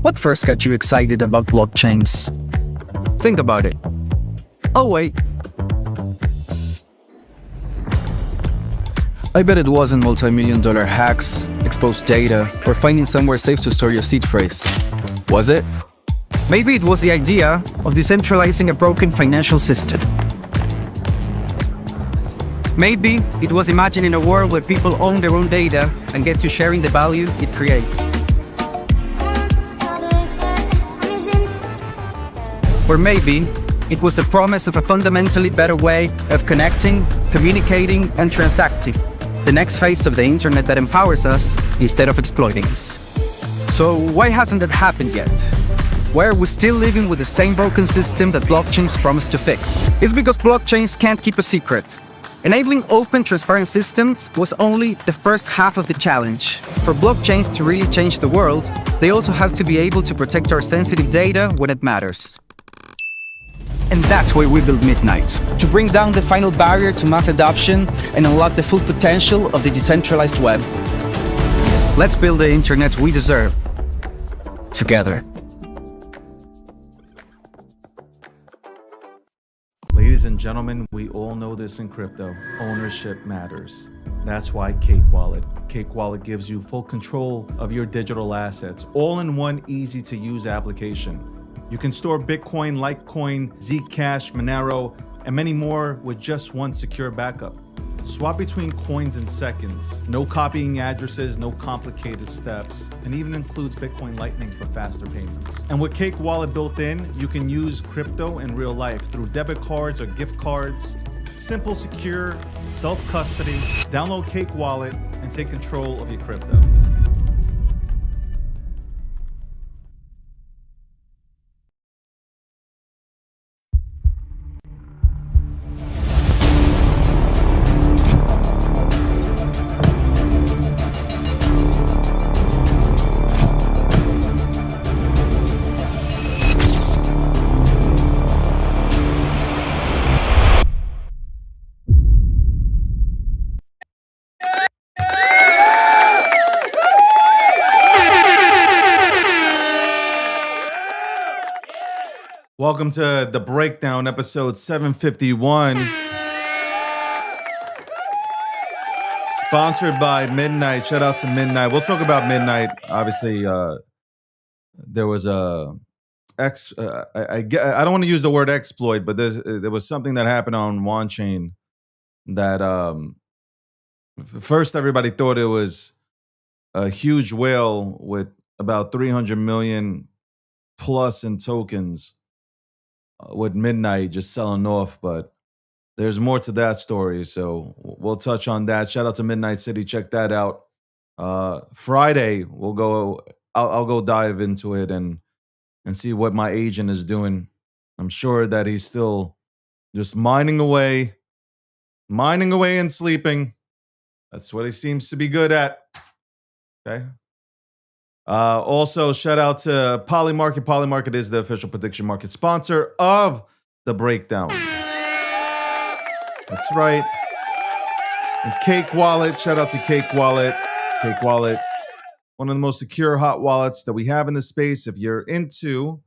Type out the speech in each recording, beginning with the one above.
What first got you excited about blockchains? Think about it. Oh wait, I bet it wasn't multi-million-dollar hacks, exposed data, or finding somewhere safe to store your seed phrase. Was it? Maybe it was the idea of decentralizing a broken financial system. Maybe it was imagining a world where people own their own data and get to sharing the value it creates. Or maybe it was the promise of a fundamentally better way of connecting, communicating, and transacting. The next phase of the internet that empowers us instead of exploiting us. So why hasn't that happened yet? Why are we still living with the same broken system that blockchains promise to fix? It's because blockchains can't keep a secret. Enabling open, transparent systems was only the first half of the challenge. For blockchains to really change the world, they also have to be able to protect our sensitive data when it matters. And that's why we built Midnight, to bring down the final barrier to mass adoption and unlock the full potential of the decentralized web. Let's build the internet we deserve, together. Ladies and gentlemen, we all know this in crypto. Ownership matters. That's why Cake Wallet. Cake Wallet gives you full control of your digital assets, all in one easy-to-use application. You can store Bitcoin, Litecoin, Zcash, Monero, and many more with just one secure backup. Swap between coins in seconds. No copying addresses, no complicated steps, and even includes Bitcoin Lightning for faster payments. And with Cake Wallet built in, you can use crypto in real life through debit cards or gift cards. Simple, secure, self-custody. Download Cake Wallet and take control of your crypto. Welcome to The Breakdown, episode 751. Sponsored by Midnight. Shout out to Midnight. We'll talk about Midnight. Obviously, there was a I don't want to use the word exploit, but there was something that happened on OneChain that first everybody thought it was a huge whale with about 300 million plus in tokens. With Midnight just selling off, but there's more to that story, so we'll touch on that. Shout out to Midnight City, check that out. Friday I'll go dive into it and see what my agent is doing. I'm sure that he's still just mining away and sleeping. That's what he seems to be good at. Okay. Also, shout out to Polymarket. Polymarket is the official prediction market sponsor of The Breakdown. That's right. And Cake Wallet. Shout out to Cake Wallet. Cake Wallet, one of the most secure hot wallets that we have in the space. If you're into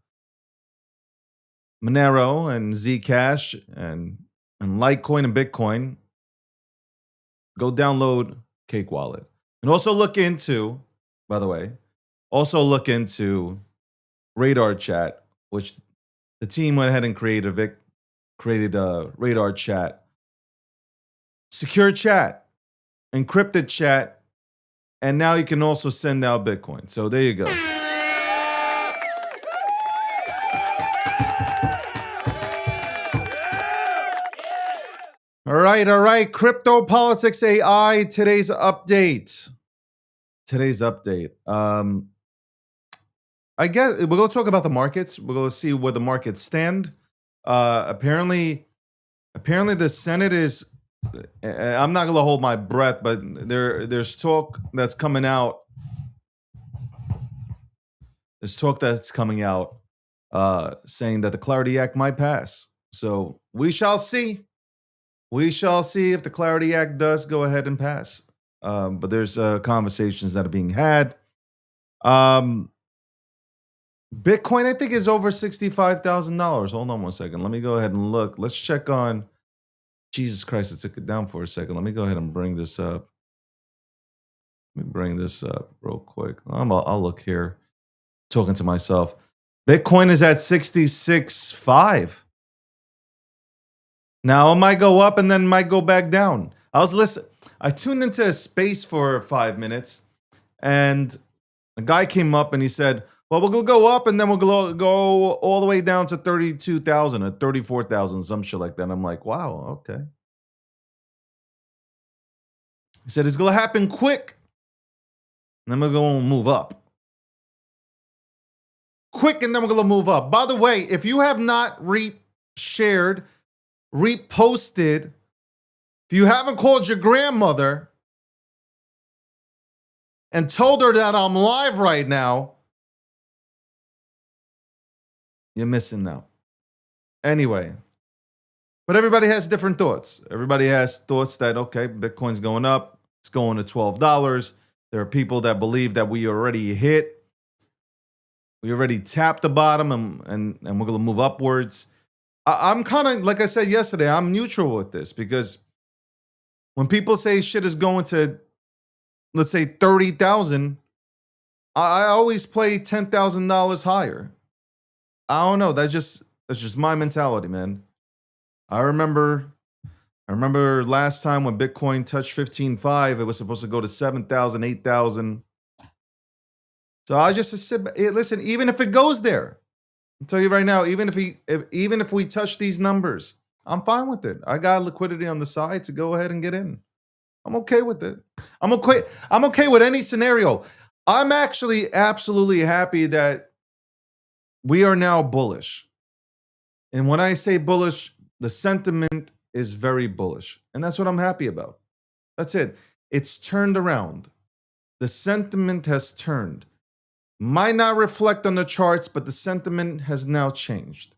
Monero and Zcash and Litecoin and Bitcoin, go download Cake Wallet. And also look into, by the way, Radar Chat, which the team went ahead and created Radar Chat. Secure chat, encrypted chat, and now you can also send out Bitcoin. So there you go. All right. Crypto Politics AI, today's update. I guess we're going to talk about the markets. We're going to see where the markets stand. Apparently the Senate is, I'm not going to hold my breath, but there's talk that's coming out. There's talk that's coming out saying that the Clarity Act might pass. So we shall see. We shall see if the Clarity Act does go ahead and pass. But there's conversations that are being had. Bitcoin, I think, is over $65,000. Hold on one second. Let me go ahead and look. Let's check on. Jesus Christ, it took it down for a second. Let me go ahead and bring this up. Let me bring this up real quick. I'll look here, talking to myself. Bitcoin is at 66.5. Now it might go up and then might go back down. I tuned into a space for 5 minutes, and a guy came up and he said, well, we'll go up and then we'll go all the way down to 32,000 or 34,000, some shit like that. I'm like, wow, okay. He said, it's going to happen quick. And then we're going to move up. Quick, and then we're going to move up. By the way, if you have not shared, reposted, if you haven't called your grandmother and told her that I'm live right now, you're missing out. Anyway, but everybody has different thoughts. Everybody has thoughts that, okay, Bitcoin's going up. It's going to $12. There are people that believe that we already tapped the bottom and we're going to move upwards. I'm kind of, like I said yesterday, I'm neutral with this because when people say shit is going to, let's say 30,000, I always play $10,000 higher. I don't know. That's just my mentality, man. I remember last time when Bitcoin touched 15.5, it was supposed to go to 7,000, 8,000. So I just sit back. Listen, even if it goes there, I'll tell you right now, even if we touch these numbers, I'm fine with it. I got liquidity on the side to go ahead and get in. I'm okay with it. I'm okay with any scenario. I'm actually absolutely happy that we are now bullish. And when I say bullish, the sentiment is very bullish. And that's what I'm happy about. That's it. It's turned around. The sentiment has turned. Might not reflect on the charts, but the sentiment has now changed.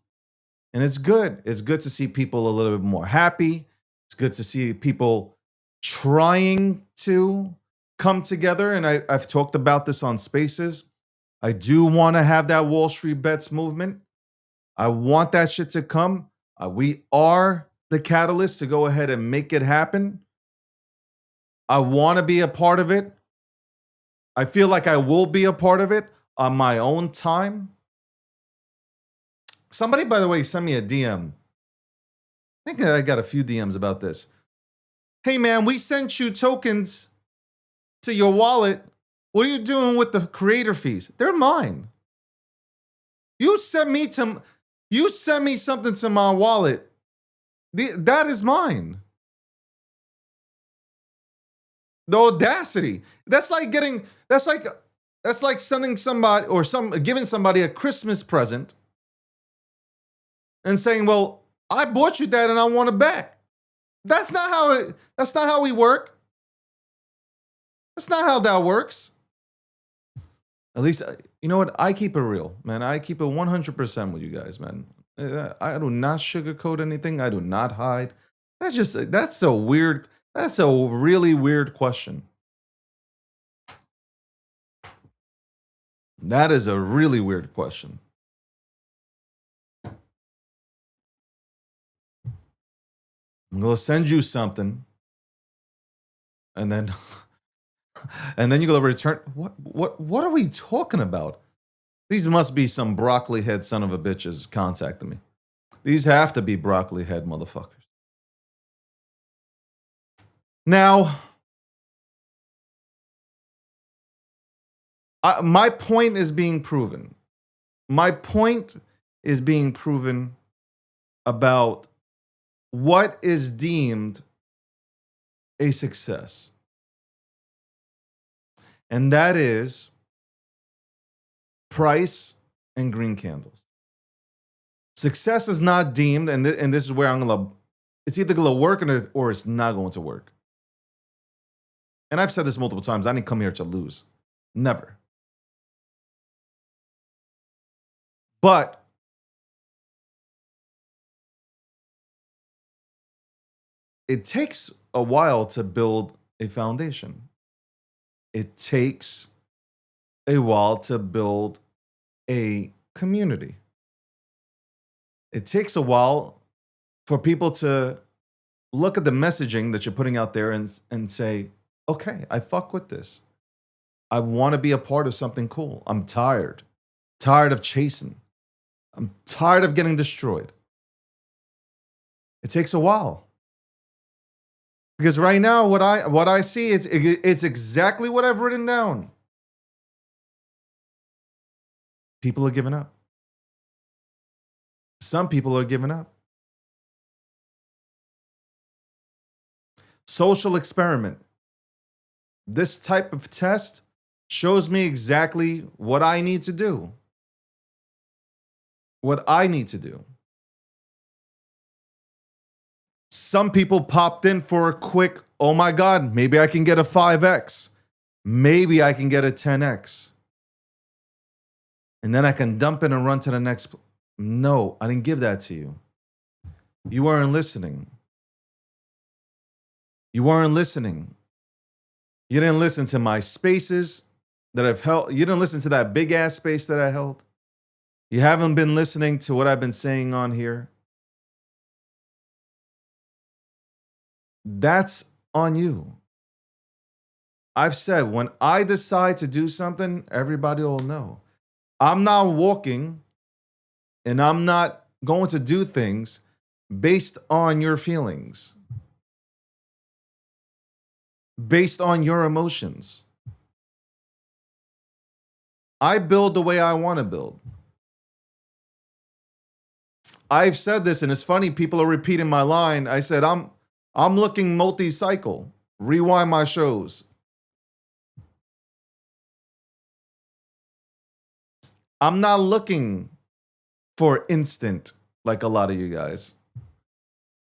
And it's good. It's good to see people a little bit more happy. It's good to see people trying to come together. And I've talked about this on Spaces. I do want to have that Wall Street Bets movement. I want that shit to come. We are the catalyst to go ahead and make it happen. I want to be a part of it. I feel like I will be a part of it on my own time. Somebody, by the way, sent me a DM. I think I got a few DMs about this. Hey, man, we sent you tokens to your wallet. What are you doing with the creator fees? They're mine. You sent me something to my wallet. That is mine. The audacity. That's like sending somebody or giving somebody a Christmas present and saying, "Well, I bought you that and I want it back." That's not how we work. That's not how that works. At least, you know what? I keep it real, man. I keep it 100% with you guys, man. I do not sugarcoat anything. I do not hide. That's a really weird question. That is a really weird question. I'm going to send you something. And then you're going to return. What are we talking about? These must be some broccoli head son of a bitches contacting me. These have to be broccoli head motherfuckers. Now, my point is being proven. My point is being proven about what is deemed a success. And that is price and green candles. Success is not deemed, and this is where it's either going to work or it's not going to work. And I've said this multiple times. I didn't come here to lose. Never. But it takes a while to build a foundation. It takes a while to build a community. It takes a while for people to look at the messaging that you're putting out there and say, okay, I fuck with this. I want to be a part of something cool. I'm tired of chasing. I'm tired of getting destroyed. It takes a while. Because right now, what I see is it's exactly what I've written down. People are giving up. Some people are giving up. Social experiment. This type of test shows me exactly what I need to do. What I need to do. Some people popped in for a quick, oh my God, maybe I can get a 5x. Maybe I can get a 10x. And then I can dump it and run to the next. No, I didn't give that to you. You weren't listening. You weren't listening. You didn't listen to my spaces that I've held. You didn't listen to that big ass space that I held. You haven't been listening to what I've been saying on here. That's on you. I've said when I decide to do something, everybody will know. I'm not walking and I'm not going to do things based on your feelings, based on your emotions. I build the way I want to build. I've said this, and it's funny, people are repeating my line. I said, I'm looking multi-cycle. Rewind my shows. I'm not looking for instant like a lot of you guys.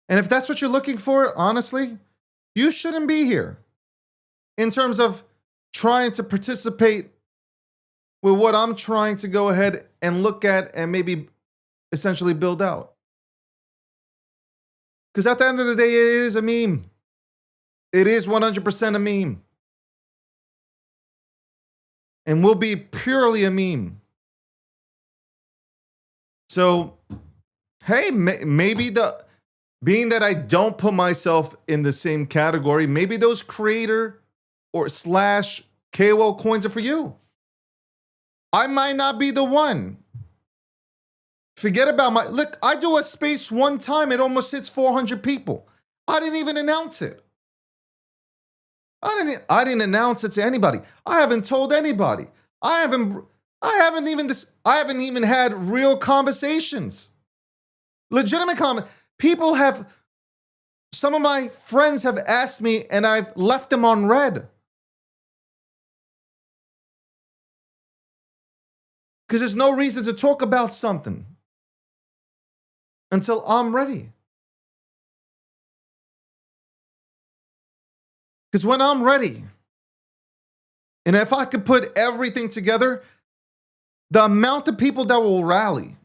And if that's what you're looking for, honestly, you shouldn't be here. In terms of trying to participate with what I'm trying to go ahead and look at and maybe essentially build out. Because at the end of the day, it is a meme. It is 100% a meme. And will be purely a meme. So, hey, maybe being that I don't put myself in the same category, maybe those creator or / KOL coins are for you. I might not be the one. Forget about look, I do a space one time, it almost hits 400 people. I didn't even announce it. I didn't announce it to anybody. I haven't told anybody. I haven't even had real conversations. Legitimate some of my friends have asked me and I've left them on red. Because there's no reason to talk about something until I'm ready. Because when I'm ready, and if I could put everything together, the amount of people that will rally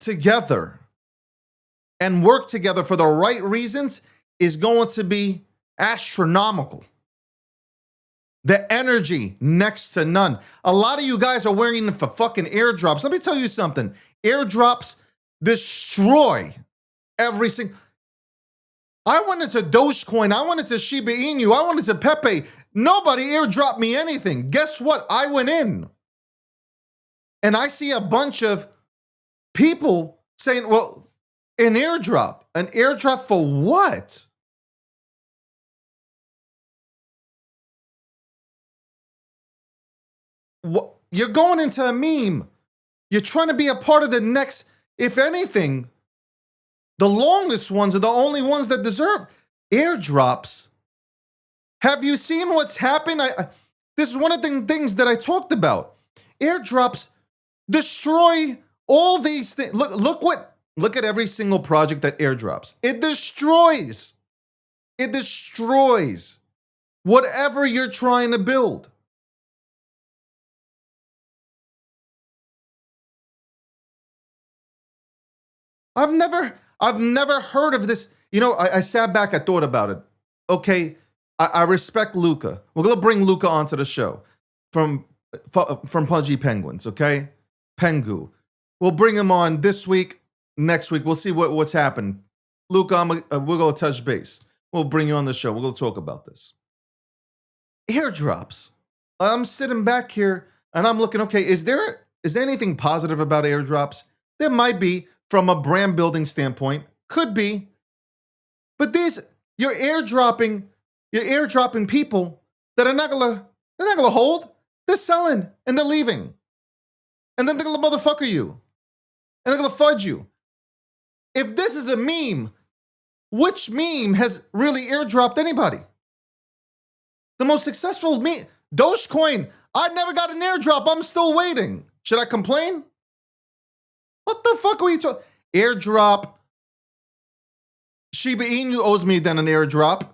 together and work together for the right reasons is going to be astronomical. The energy, next to none. A lot of you guys are wearing them for fucking airdrops. Let me tell you something. Airdrops destroy every single. I went into Dogecoin. I went into Shiba Inu. I went into Pepe. Nobody airdropped me anything. Guess what? I went in. And I see a bunch of people saying, well, an airdrop. An airdrop for what? What? You're going into a meme. You're trying to be a part of the next, if anything, the longest ones are the only ones that deserve airdrops. Have you seen what's happened? This is one of the things that I talked about. Airdrops destroy all these things. Look at every single project that airdrops. It destroys whatever you're trying to build. I've never heard of this. You know, I sat back, I thought about it. Okay, I respect Luca. We're gonna bring Luca onto the show from Pudgy Penguins, okay? Pengu. We'll bring him on this week, next week. We'll see what's happened. Luke, we're going to touch base. We'll bring you on the show. We're going to talk about this. Airdrops. I'm sitting back here and I'm looking, okay, is there anything positive about airdrops? There might be from a brand building standpoint. Could be. But you're airdropping people that are not gonna hold. They're selling and they're leaving. And then they're gonna motherfucker you. And they're gonna fudge you. If this is a meme, which meme has really airdropped anybody? The most successful meme, Dogecoin. I never got an airdrop. I'm still waiting. Should I complain? What the fuck are you talking? Airdrop. Shiba Inu owes me then an airdrop.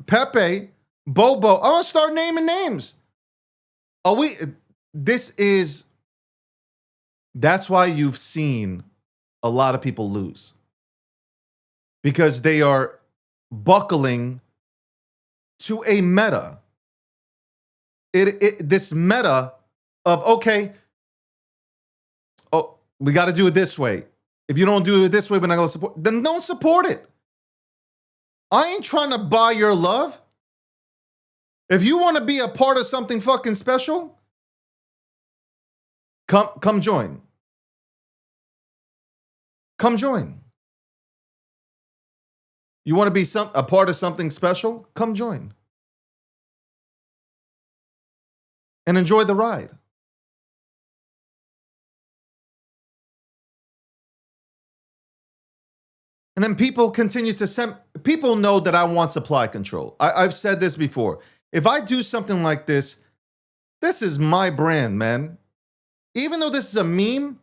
Pepe, Bobo. I'm gonna start naming names. That's why you've seen a lot of people lose. Because they are buckling to a meta. This meta of, okay, oh, we got to do it this way. If you don't do it this way, we're not going to support. Then don't support it. I ain't trying to buy your love. If you want to be a part of something fucking special, come join. Come join. You want to be a part of something special? Come join. And enjoy the ride. And then people continue to send, people know that I want supply control. I've said this before. If I do something like this is my brand, man. Even though this is a meme,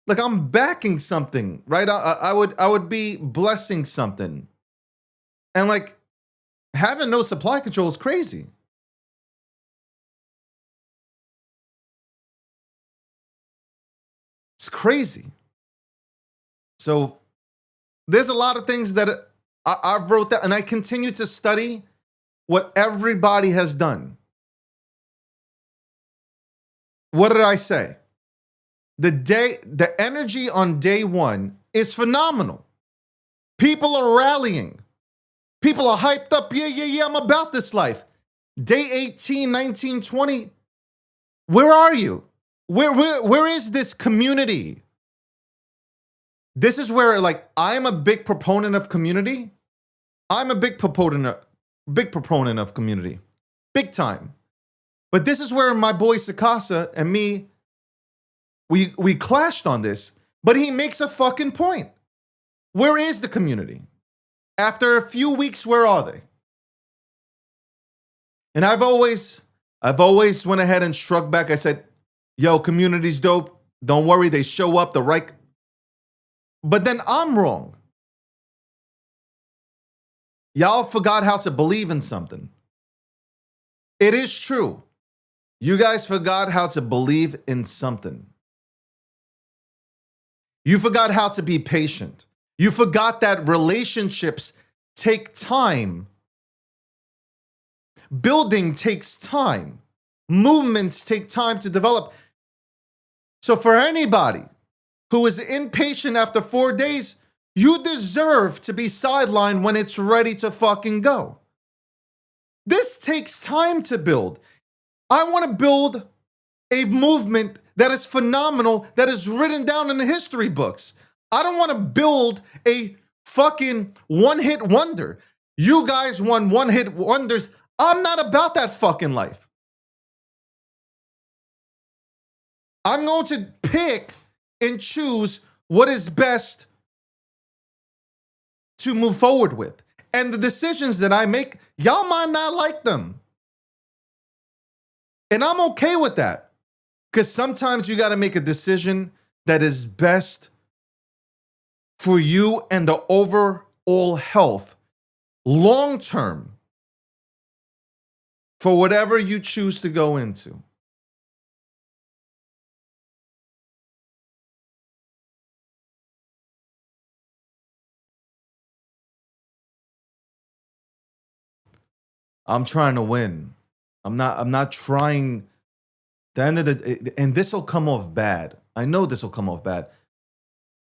like I'm backing something, right? I would be blessing something. And like having no supply control is crazy. It's crazy. So there's a lot of things that I've wrote that, and I continue to study what everybody has done. What did I say? The energy on day one is phenomenal. People are rallying. People are hyped up. Yeah, I'm about this life. Day 18, 19, 20. Where are you? Where is this community? This is where, like, I'm a big proponent of community. I'm a big proponent of community. Big time. But this is where my boy Sakasa and me, we clashed on this. But he makes a fucking point. Where is the community? After a few weeks, where are they? And I've always went ahead and struck back. I said, yo, community's dope. Don't worry, they show up the right. But then I'm wrong. Y'all forgot how to believe in something. It is true. You guys forgot how to believe in something. You forgot how to be patient. You forgot that relationships take time. Building takes time. Movements take time to develop. So for anybody who is impatient after 4 days, you deserve to be sidelined when it's ready to fucking go. This takes time to build. I want to build a movement that is phenomenal, that is written down in the history books. I don't want to build a fucking one-hit wonder. You guys want one-hit wonders. I'm not about that fucking life. I'm going to pick and choose what is best to move forward with. And the decisions that I make, y'all might not like them. And I'm okay with that. Because sometimes you got to make a decision that is best for you and the overall health, long term, for whatever you choose to go into. I'm trying to win. I'm not trying The end of the and this will come off bad. I know this will come off bad.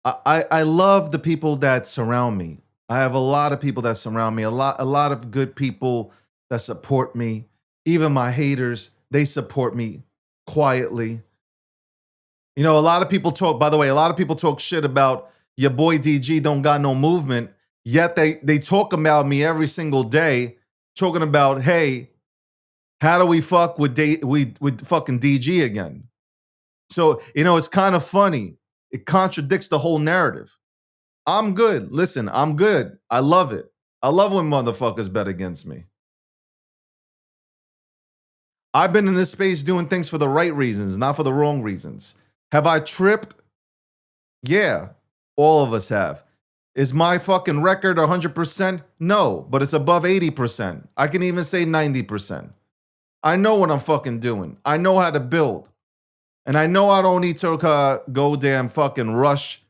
I love the people that surround me. I have a lot of people that surround me, a lot of good people that support me. Even my haters, they support me quietly. You know, a lot of people talk, by the way, a lot of people talk shit about your boy DG don't got no movement, yet they talk about me every single day, talking about, hey, how do we fuck with with fucking DG again? So, you know, it's kind of funny. It contradicts the whole narrative. I'm good. Listen, I'm good. I love it. I love when motherfuckers bet against me. I've been in this space doing things for the right reasons, not for the wrong reasons. Have I tripped? Yeah, all of us have. Is my fucking record 100%? No, but it's above 80%. I can even say 90%. I know what I'm fucking doing. I know how to build. And I know I don't need to go damn fucking rush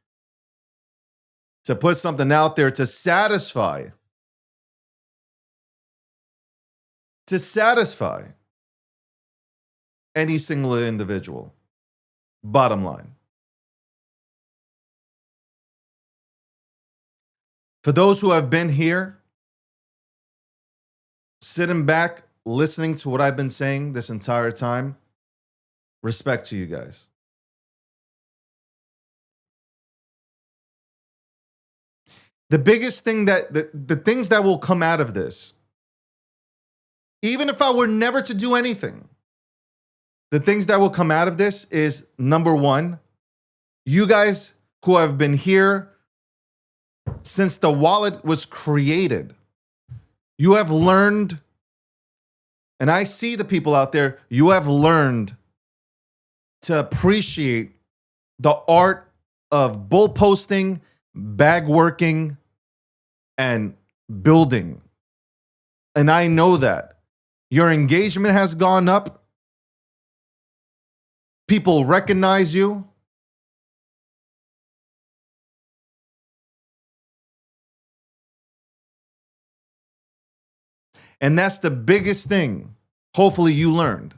to put something out there to satisfy any single individual. Bottom line. For those who have been here, sitting back, listening to what I've been saying this entire time, respect to you guys. The biggest thing that the things that will come out of this, even if I were never to do anything, the things that will come out of this is, number one, you guys who have been here since the wallet was created, you have learned, and I see the people out there, you have learned to appreciate the art of bull posting, bag working, and building. And I know that. Your engagement has gone up. People recognize you. And that's the biggest thing. Hopefully you learned.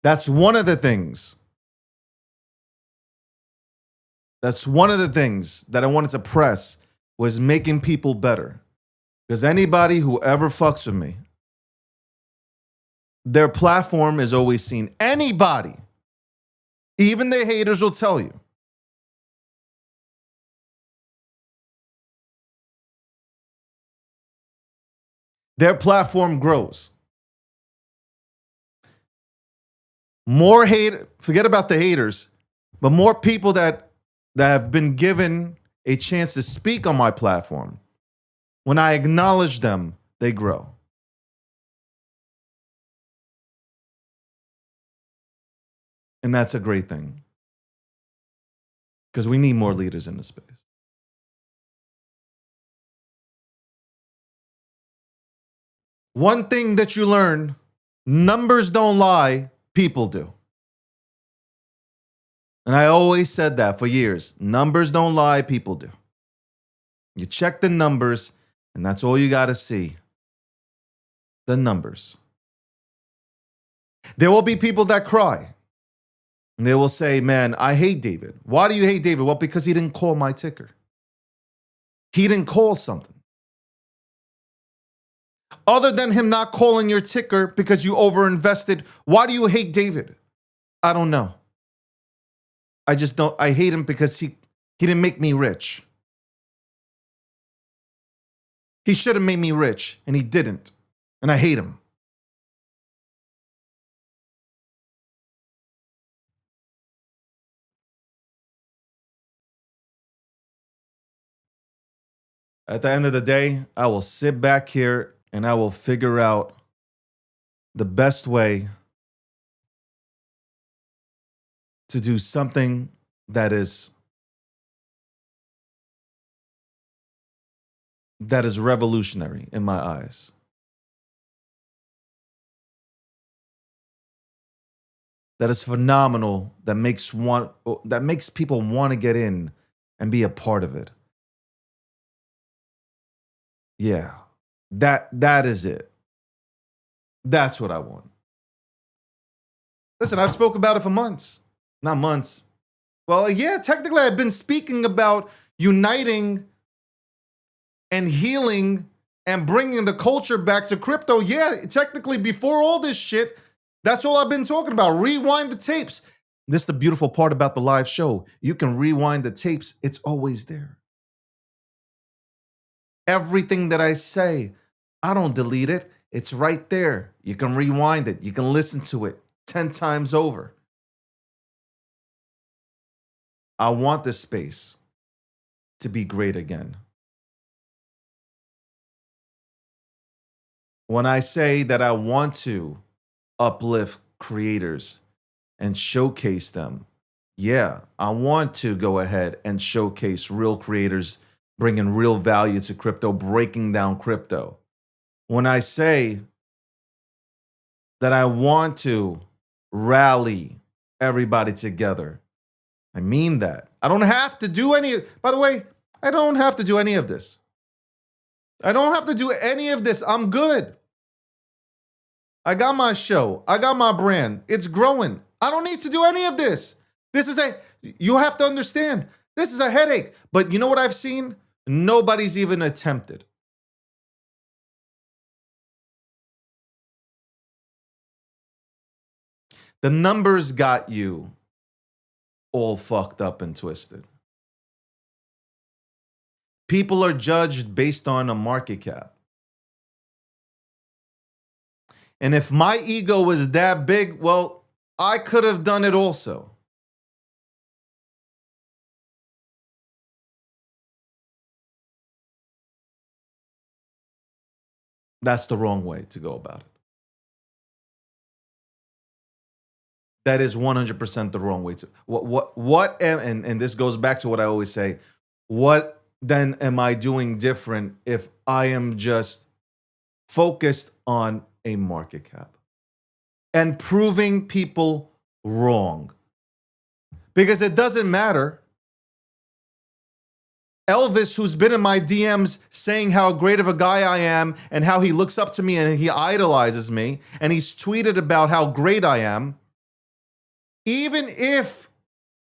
That's one of the things. That's one of the things that I wanted to press, was making people better. Because anybody who ever fucks with me, their platform is always seen. Anybody, even the haters will tell you. Their platform grows. More hate, forget about the haters, but more people that have been given a chance to speak on my platform. When I acknowledge them, they grow. And that's a great thing. Because we need more leaders in the space. One thing that you learn, numbers don't lie, people do. And I always said that for years. Numbers don't lie, people do. You check the numbers, and that's all you got to see. The numbers. There will be people that cry. And they will say, man, I hate David. Why do you hate David? Well, because he didn't call my ticker. He didn't call something. Other than him not calling your ticker because you overinvested, why do you hate David? I don't know. I just don't. I hate him because he didn't make me rich. He should have made me rich, and he didn't. And I hate him. At the end of the day, I will sit back here and I will figure out the best way to do something that is revolutionary in my eyes. That is phenomenal, that makes people want to get in and be a part of it. Yeah. That is it. That's what I want. Listen, I've spoken about it for months. Not months. Well, yeah, technically I've been speaking about uniting and healing and bringing the culture back to crypto. Yeah, technically before all this shit, that's all I've been talking about. Rewind the tapes. This is the beautiful part about the live show. You can rewind the tapes. It's always there. Everything that I say, I don't delete it. It's right there. You can rewind it. You can listen to it 10 times over. I want this space to be great again. When I say that I want to uplift creators and showcase them, yeah, I want to go ahead and showcase real creators bringing real value to crypto, breaking down crypto. When I say that I want to rally everybody together, I mean that. I don't have to do any, by the way, I don't have to do any of this. I don't have to do any of this. I'm good. I got my show. I got my brand. It's growing. I don't need to do any of this. You have to understand, this is a headache. But you know what I've seen? Nobody's even attempted. The numbers got you all fucked up and twisted. People are judged based on a market cap. And if my ego was that big, well, I could have done it also. That's the wrong way to go about it. That is 100% the wrong way to. And this goes back to what I always say. What then am I doing different if I am just focused on a market cap and proving people wrong? Because it doesn't matter. Elvis, who's been in my DMs saying how great of a guy I am and how he looks up to me and he idolizes me, and he's tweeted about how great I am. Even if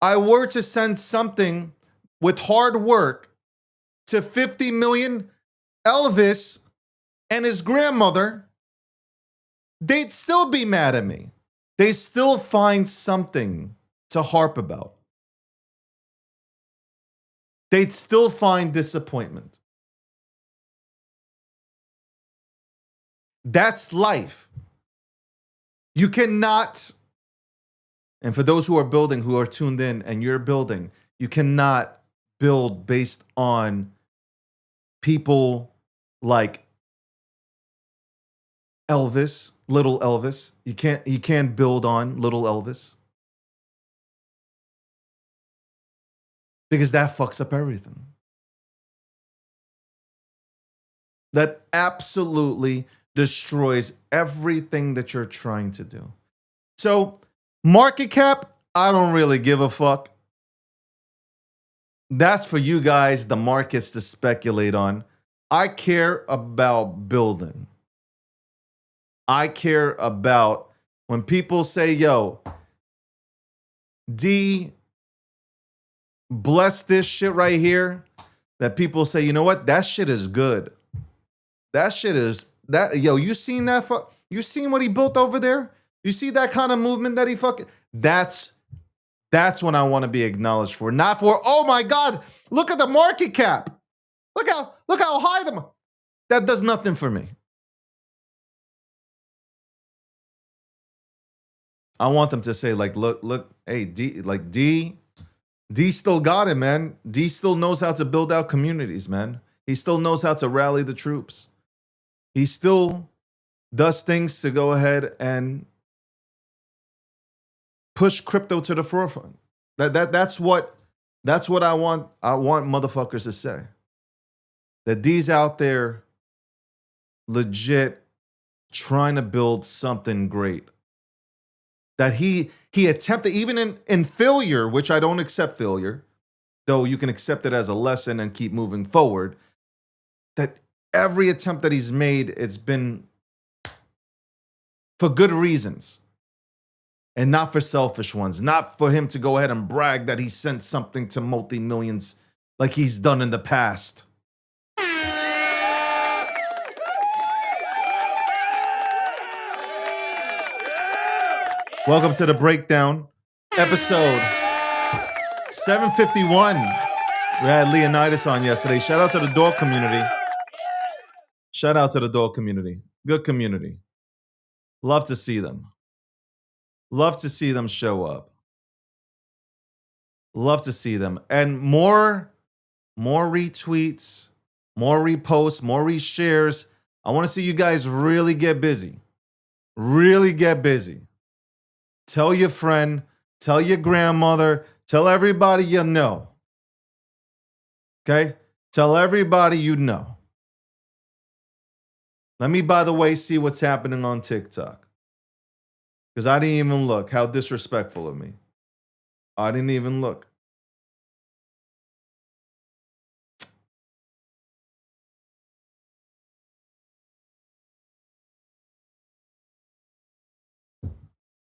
I were to send something with hard work to 50 million, Elvis and his grandmother, they'd still be mad at me. They still find something to harp about. They'd still find disappointment. That's life. You cannot, and for those who are building, who are tuned in, and you're building, you cannot build based on people like Elvis, little Elvis. You can't build on little Elvis. Because that fucks up everything. That absolutely destroys everything that you're trying to do. So, market cap, I don't really give a fuck. That's for you guys, the markets, to speculate on. I care about building. I care about when people say, yo, D, bless this shit right here, that people say, you know what? That shit is good. That shit is that. Yo, you seen that? You seen what he built over there? You see that kind of movement that he fucking. That's what I want to be acknowledged for, not for. Oh my God! Look at the market cap. Look how high them. That does nothing for me. I want them to say like, look, hey D, like D still got it, man. D still knows how to build out communities, man. He still knows how to rally the troops. He still does things to go ahead and push crypto to the forefront. That's what I want. I want motherfuckers to say that D's out there legit trying to build something great. That he attempted, even in failure, which I don't accept failure, though you can accept it as a lesson and keep moving forward, that every attempt that he's made, it's been for good reasons and not for selfish ones, not for him to go ahead and brag that he sent something to multi-millions like he's done in the past. Welcome to The Breakdown, episode 751. We had Leonidas on yesterday. Shout out to the Door community. Shout out to the Door community. Good community. Love to see them. Love to see them show up. Love to see them. And more retweets, more reposts, more reshares. I want to see you guys really get busy. Really get busy. Tell your friend, tell your grandmother, tell everybody you know. Okay? Tell everybody you know. Let me, by the way, see what's happening on TikTok. Because I didn't even look. How disrespectful of me. I didn't even look.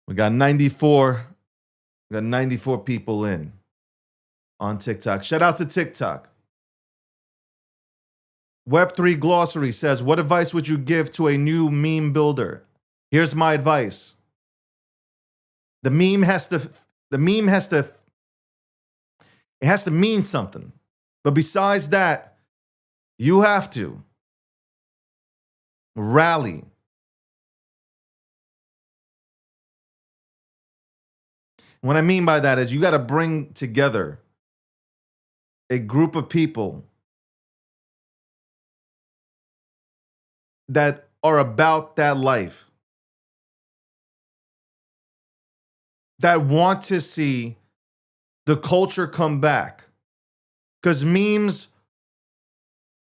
We got 94 people in on TikTok. Shout out to TikTok. Web3 Glossary says, what advice would you give to a new meme builder? Here's my advice. The meme has to mean something. But besides that, you have to rally. What I mean by that is you got to bring together a group of people that are about that life, that want to see the culture come back. Because memes,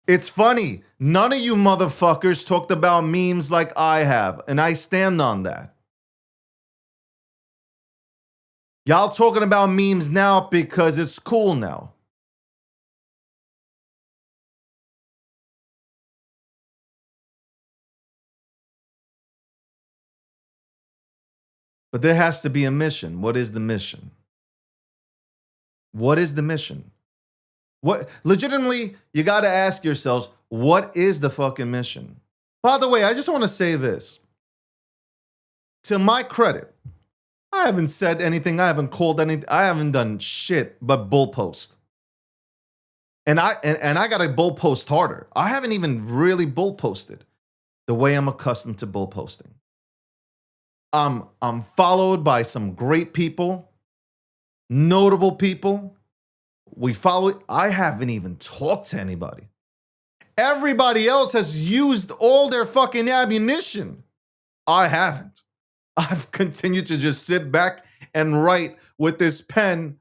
it's funny. None of you motherfuckers talked about memes like I have, and I stand on that. Y'all talking about memes now because it's cool now. But there has to be a mission. What is the mission? What is the mission? What legitimately, you got to ask yourselves, what is the fucking mission? By the way, I just want to say this. To my credit, I haven't said anything. I haven't called anything. I haven't done shit but bull post. And I got to bull post harder. I haven't even really bull posted the way I'm accustomed to bull posting. I'm followed by some great people, notable people. I haven't even talked to anybody. Everybody else has used all their fucking ammunition. I haven't. I've continued to just sit back and write with this pen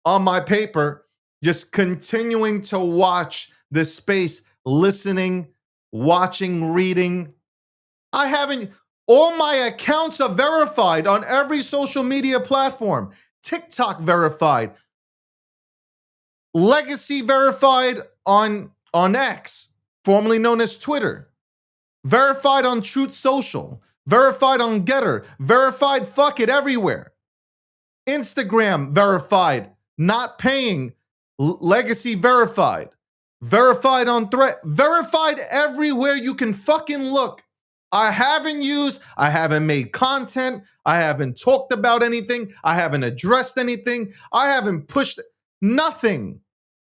on my paper, just continuing to watch this space, listening, watching, reading. All my accounts are verified on every social media platform. TikTok verified. Legacy verified on X, formerly known as Twitter. Verified on Truth Social. Verified on Getter. Verified fuck it everywhere. Instagram verified. Not paying. Legacy verified. Verified on Thread. Verified everywhere you can fucking look. I haven't made content. I haven't talked about anything. I haven't addressed anything. I haven't pushed nothing.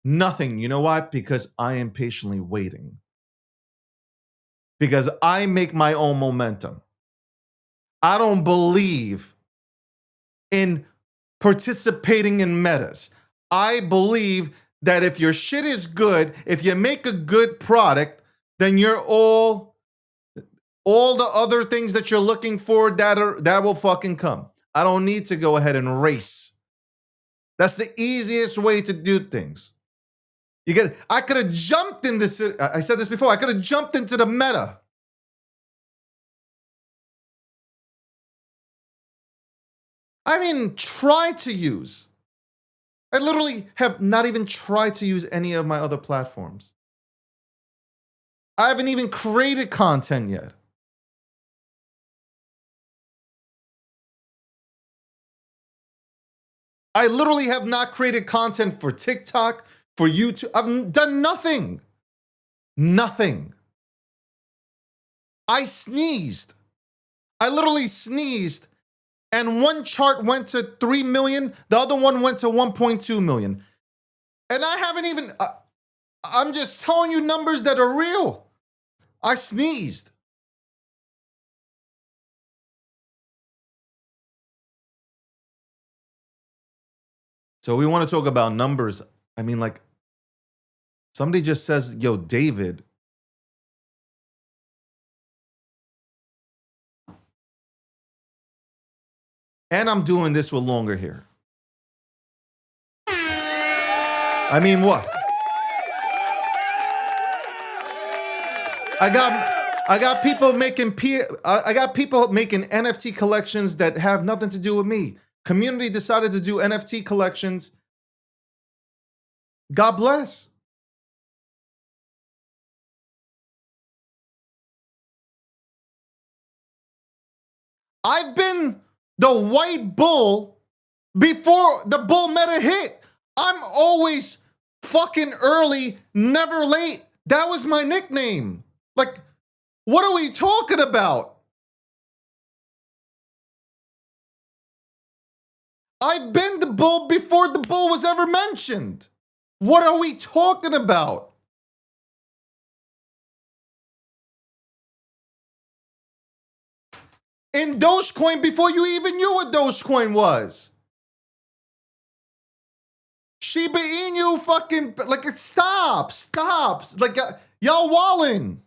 Nothing. You know why? Because I am patiently waiting. Because I make my own momentum. I don't believe in participating in metas. I believe that if your shit is good, if you make a good product, then you're all the other things that you're looking for that will fucking come. I don't need to go ahead and race. That's the easiest way to do things. I could have jumped in this. I said this before. I could have jumped into the meta. I mean, try to use. I literally have not even tried to use any of my other platforms. I haven't even created content yet. I literally have not created content for TikTok, for YouTube. I've done nothing. Nothing. I sneezed. I literally sneezed, and one chart went to 3 million, the other one went to 1.2 million. And I haven't even, I'm just telling you numbers that are real. I sneezed. So we want to talk about numbers. I mean, like, somebody just says, yo, David. And I'm doing this with longer hair. I mean, what? I got people making I got people making NFT collections that have nothing to do with me. Community decided to do NFT collections. God bless. I've been the white bull before the bull meta hit. I'm always fucking early, never late. That was my nickname. Like, what are we talking about? I've been the bull before the bull was ever mentioned. What are we talking about? In Dogecoin before you even knew what Dogecoin was. Shiba Inu fucking, like, stop. Like, y'all wallin'.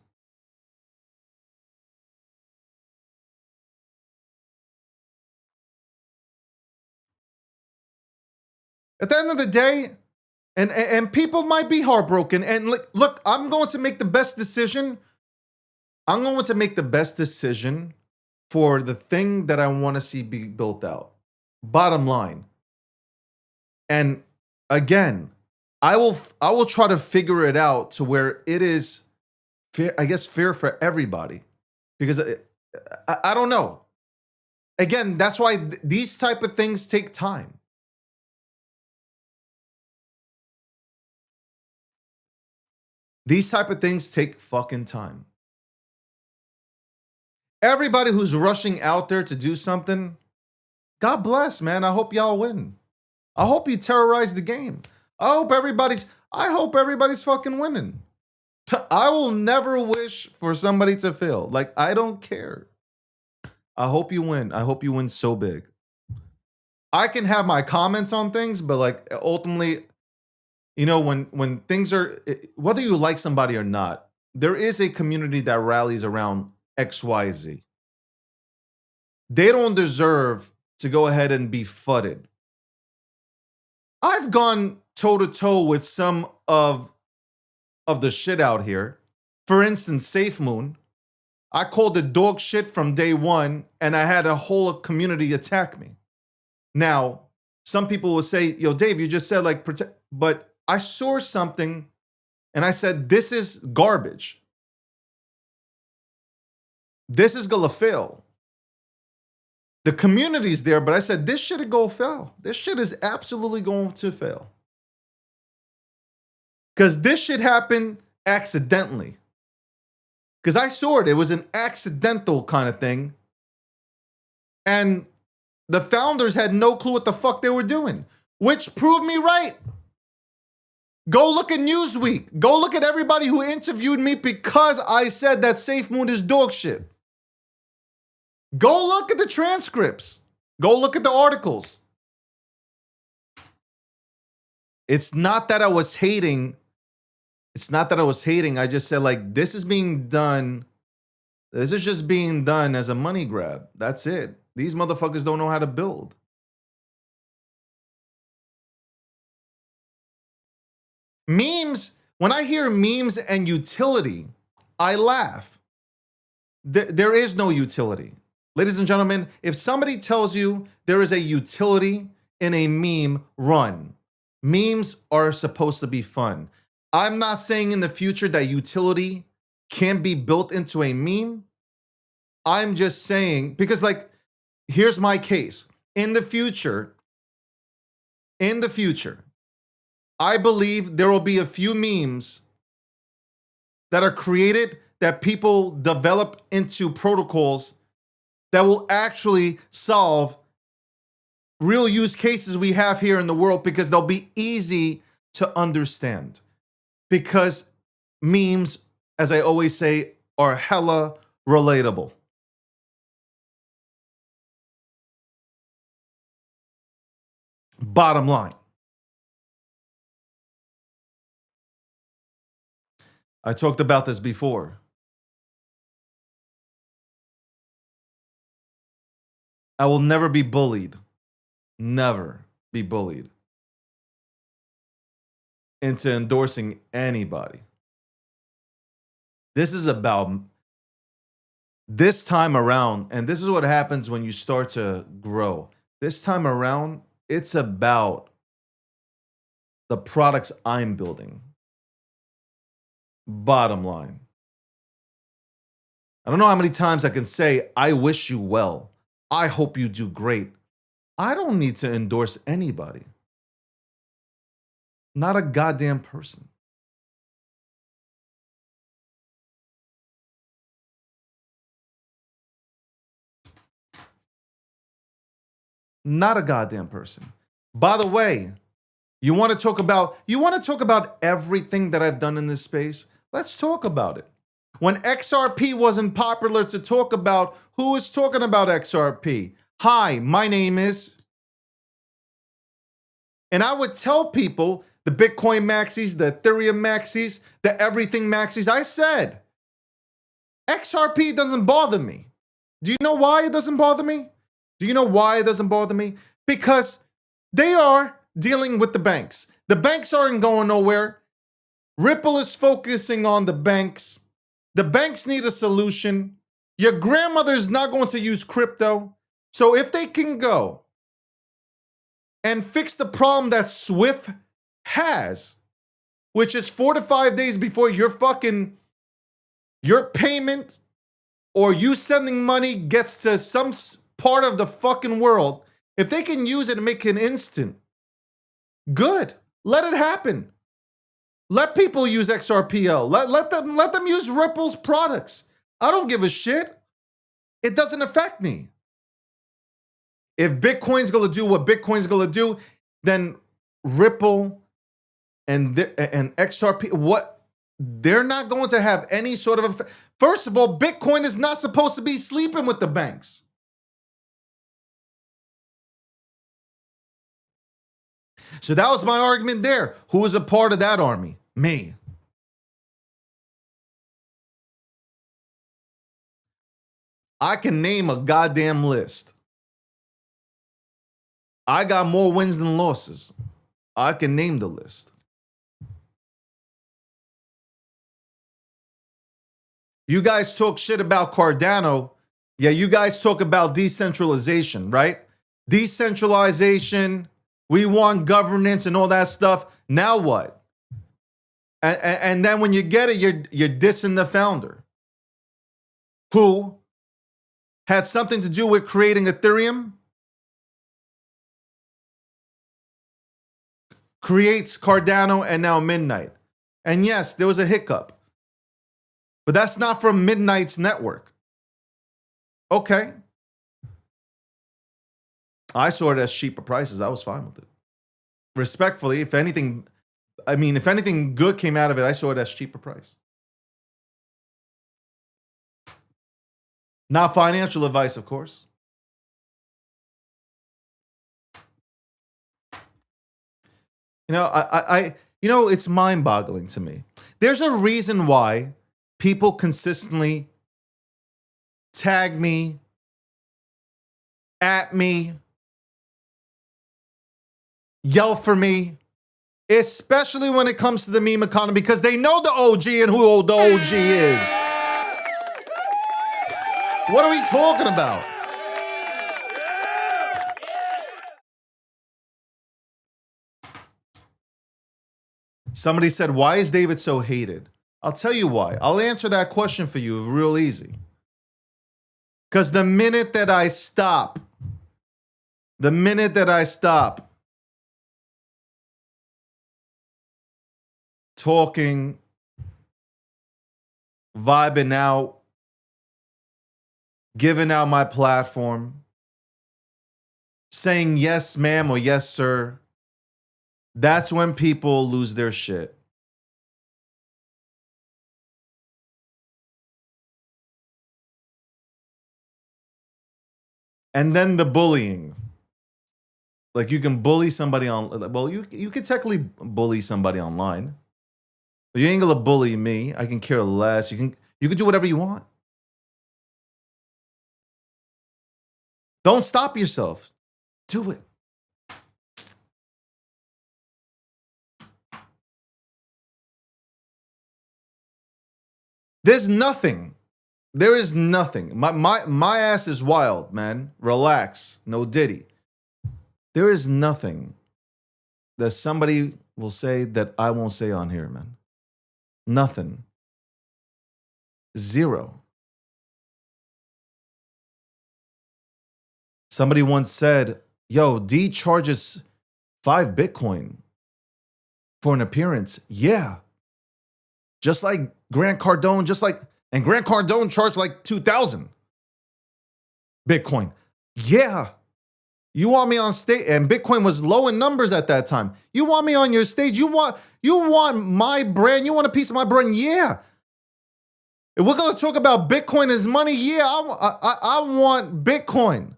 At the end of the day, and people might be heartbroken. And look, I'm going to make the best decision. I'm going to make the best decision for the thing that I want to see be built out. Bottom line. And again, I will try to figure it out to where it is fair, I guess, fair for everybody. Because I don't know. Again, that's why these type of things take time. These type of things take fucking time. Everybody who's rushing out there to do something, God bless, man. I hope y'all win. I hope you terrorize the game. I hope everybody's fucking winning. I will never wish for somebody to fail. Like, I don't care. I hope you win. I hope you win so big. I can have my comments on things, but like, ultimately, you know, when things are, whether you like somebody or not, there is a community that rallies around XYZ. They don't deserve to go ahead and be fudded. I've gone toe to toe with some of the shit out here. For instance, SafeMoon. I called it dog shit from day one, and I had a whole community attack me. Now, some people will say, yo, Dave, you just said like, but I saw something and I said, this is garbage. This is gonna fail. The community's there, but I said, this shit is gonna fail. This shit is absolutely going to fail. Because this shit happened accidentally. Because I saw it. It was an accidental kind of thing. And the founders had no clue what the fuck they were doing, which proved me right. Go look at Newsweek. Go look at everybody who interviewed me because I said that SafeMoon is dog shit. Go look at the transcripts. Go look at the articles. It's not that I was hating. It's not that I was hating. I just said, like, this is being done. This is just being done as a money grab. That's it. These motherfuckers don't know how to build. Memes, when I hear memes and utility, I laugh. There is no utility. Ladies and gentlemen, if somebody tells you there is a utility in a meme, run. Memes are supposed to be fun. I'm not saying in the future that utility can be built into a meme. I'm just saying, because like, here's my case. In the future, in the future, I believe there will be a few memes that are created that people develop into protocols that will actually solve real use cases we have here in the world, because they'll be easy to understand. Because memes, as I always say, are hella relatable. Bottom line. I talked about this before. I will never be bullied. Never be bullied into endorsing anybody. This is about this time around, and this is what happens when you start to grow. This time around, it's about the products I'm building. Bottom line. I don't know how many times I can say, I wish you well. I hope you do great. I don't need to endorse anybody. Not a goddamn person. Not a goddamn person. By the way, you want to talk about everything that I've done in this space? Let's talk about it. When XRP wasn't popular to talk about, who was talking about XRP? Hi, my name is. And I would tell people, the Bitcoin maxis, the Ethereum maxis, the everything maxis, I said, XRP doesn't bother me. Do you know why it doesn't bother me? Do you know why it doesn't bother me? Because they are dealing with the banks. The banks aren't going nowhere. Ripple is focusing on the banks. The banks need a solution. Your grandmother is not going to use crypto. So if they can go and fix the problem that Swift has, which is 4 to 5 days before your payment or you sending money gets to some part of the fucking world, if they can use it and make it instant, good. Let it happen. Let people use XRPL. Let them use Ripple's products. I don't give a shit. It doesn't affect me. If Bitcoin's going to do what Bitcoin's going to do, then Ripple and XRP, what? They're not going to have any sort of effect. First of all, Bitcoin is not supposed to be sleeping with the banks. So that was my argument there. Who was a part of that army? Me. I can name a goddamn list. I got more wins than losses. I can name the list. You guys talk shit about Cardano. Yeah, you guys talk about decentralization, right? Decentralization. We want governance and all that stuff. Now what? And then when you get it, you're dissing the founder, who had something to do with creating Ethereum, creates Cardano and now Midnight. And yes, there was a hiccup, but that's not from Midnight's network. Okay. I saw it as cheaper prices. I was fine with it. Respectfully, if anything good came out of it, I saw it as cheaper price. Not financial advice, of course. You know, it's mind-boggling to me. There's a reason why people consistently tag me, at me, yell for me, especially when it comes to the meme economy, because they know the OG and who the OG is. What are we talking about? Somebody said, why is David so hated? I'll tell you why. I'll answer that question for you real easy. Because the minute that I stop talking, vibing out, giving out my platform, saying yes, ma'am, or yes, sir, that's when people lose their shit. And then the bullying. Like, you can bully somebody on, well, you could technically bully somebody online. But you ain't gonna bully me. I can care less. You can do whatever you want. Don't stop yourself. Do it. There's nothing. There is nothing. My ass is wild, man. Relax. No Diddy. There is nothing that somebody will say that I won't say on here, man. Nothing. Zero. Somebody once said, yo, D charges 5 Bitcoin for an appearance. Yeah. Just like Grant Cardone, and Grant Cardone charged like 2,000 Bitcoin. Yeah. You want me on stage, and Bitcoin was low in numbers at that time. You want me on your stage? You want my brand? You want a piece of my brand? Yeah. If we're gonna talk about Bitcoin as money, yeah, I want Bitcoin.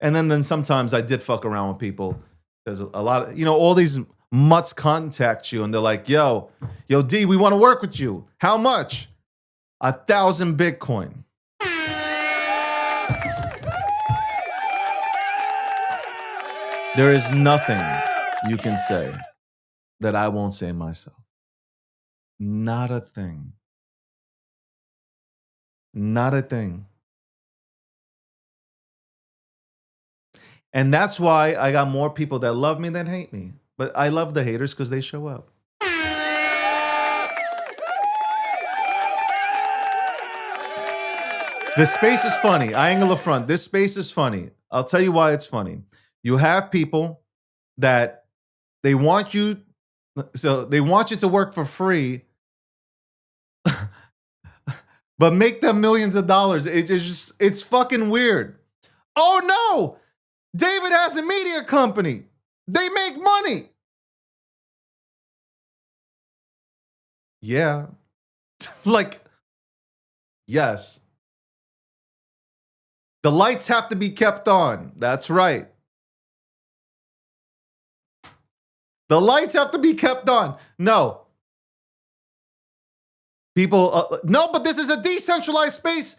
And then sometimes I did fuck around with people. There's a lot of, all these mutts contact you and they're like, yo, D, we want to work with you. How much? 1,000 Bitcoin. There is nothing you can say that I won't say myself. Not a thing. Not a thing. And that's why I got more people that love me than hate me. But I love the haters because they show up. This space is funny. I ain't gonna front. This space is funny. I'll tell you why it's funny. You have people that they want you to work for free, but make them millions of dollars. It's fucking weird. Oh no! David has a media company. They make money. Yeah. Like, yes. The lights have to be kept on. That's right. The lights have to be kept on. No. People, no, but this is a decentralized space.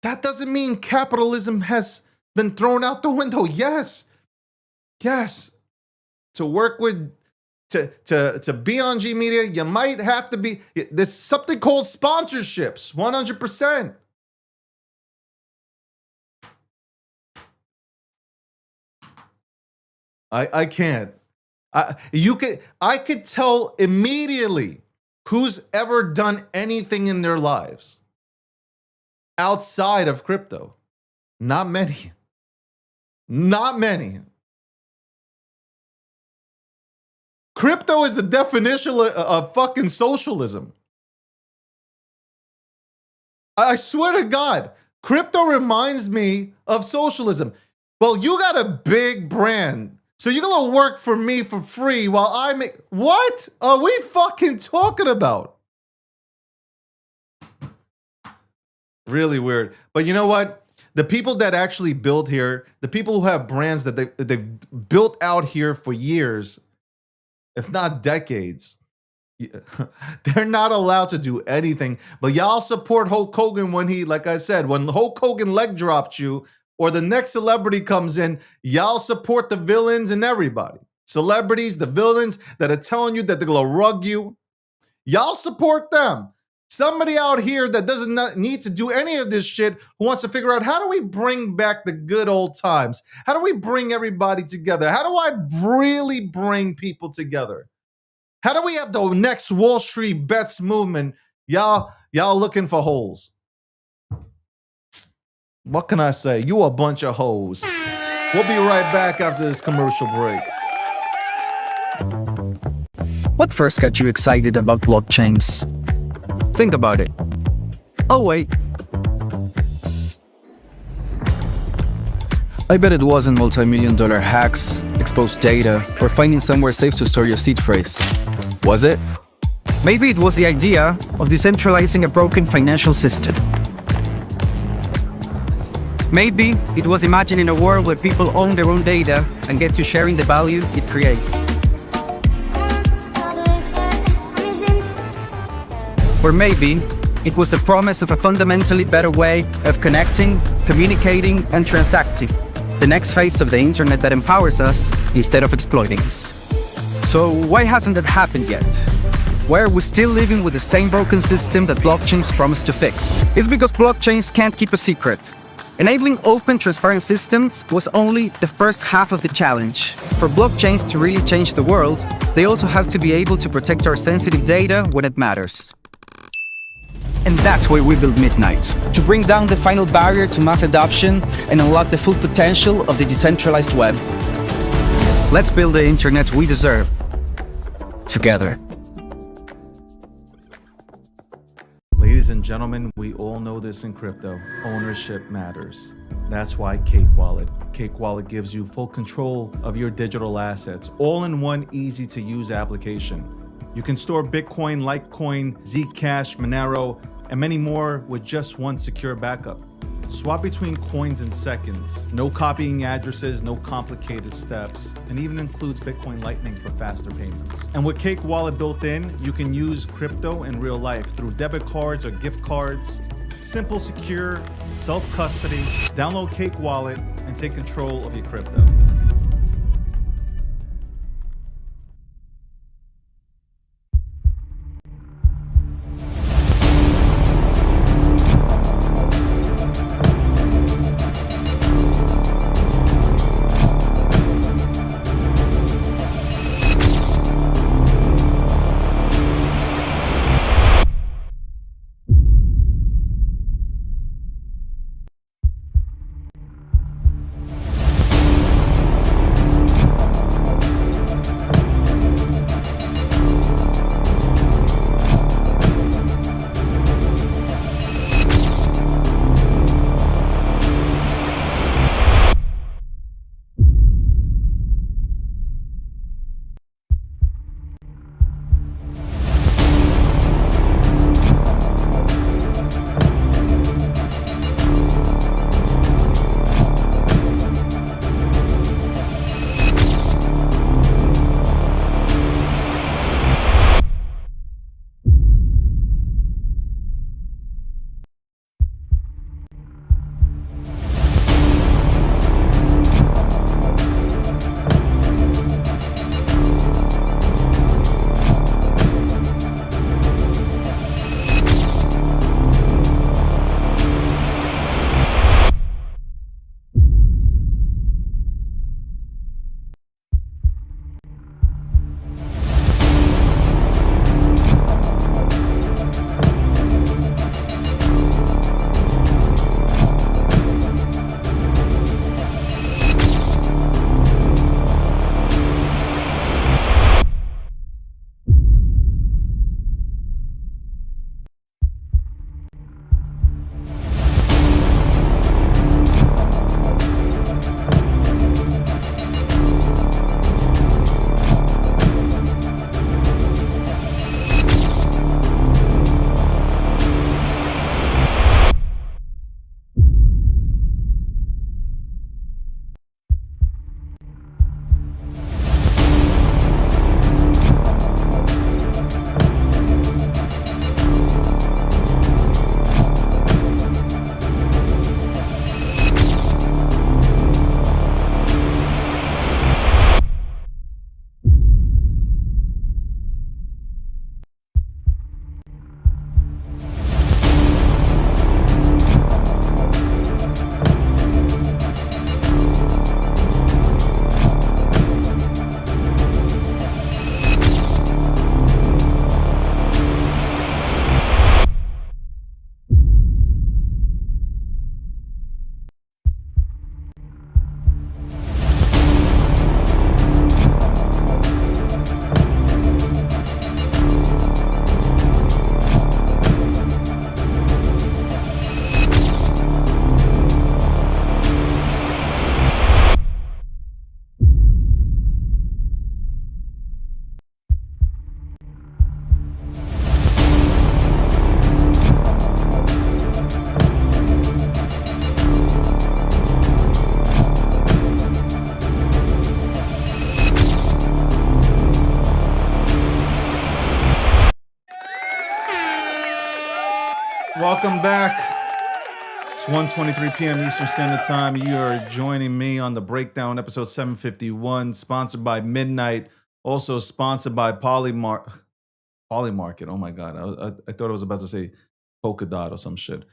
That doesn't mean capitalism has been thrown out the window. Yes. Yes. To work with, to be on G Media, you might have to be, there's something called sponsorships, 100%. I can't. I could tell immediately who's ever done anything in their lives outside of crypto. Not many. Not many. Crypto is the definition of fucking socialism. I swear to God, crypto reminds me of socialism. Well, you got a big brand, so you're gonna work for me for free while I make. What are we fucking talking about? Really weird. But you know what? The people that actually build here, the people who have brands that they've built out here for years, if not decades, they're not allowed to do anything. But y'all support Hulk Hogan when he, like I said, when Hulk Hogan leg dropped you, or the next celebrity comes in, y'all support the villains and everybody. Celebrities, the villains that are telling you that they're gonna rug you. Y'all support them. Somebody out here that doesn't need to do any of this shit, who wants to figure out, how do we bring back the good old times? How do we bring everybody together? How do I really bring people together? How do we have the next Wall Street bets movement? Y'all looking for holes. What can I say? You a bunch of hoes. We'll be right back after this commercial break. What first got you excited about blockchains? Think about it. Oh wait. I bet it wasn't multi-million-dollar hacks, exposed data, or finding somewhere safe to store your seed phrase. Was it? Maybe it was the idea of decentralizing a broken financial system. Maybe it was imagining a world where people own their own data and get to sharing the value it creates. Or maybe it was the promise of a fundamentally better way of connecting, communicating, and transacting. The next phase of the internet that empowers us instead of exploiting us. So why hasn't that happened yet? Why are we still living with the same broken system that blockchains promise to fix? It's because blockchains can't keep a secret. Enabling open, transparent systems was only the first half of the challenge. For blockchains to really change the world, they also have to be able to protect our sensitive data when it matters. And that's why we built Midnight, to bring down the final barrier to mass adoption and unlock the full potential of the decentralized web. Let's build the internet we deserve, together. Ladies and gentlemen, we all know this in crypto. Ownership matters. That's why Cake Wallet. Cake Wallet gives you full control of your digital assets, all in one easy-to-use application. You can store Bitcoin, Litecoin, Zcash, Monero, and many more with just one secure backup. Swap between coins in seconds. No copying addresses, no complicated steps, and even includes Bitcoin Lightning for faster payments. And with Cake Wallet built in, you can use crypto in real life through debit cards or gift cards. Simple, secure, self-custody. Download Cake Wallet and take control of your crypto. Welcome back. It's 1:23 p.m. Eastern Standard Time. You are joining me on the Breakdown, episode 751, sponsored by Midnight, also sponsored by Polymarket. Oh my God. I thought I was about to say Polkadot or some shit.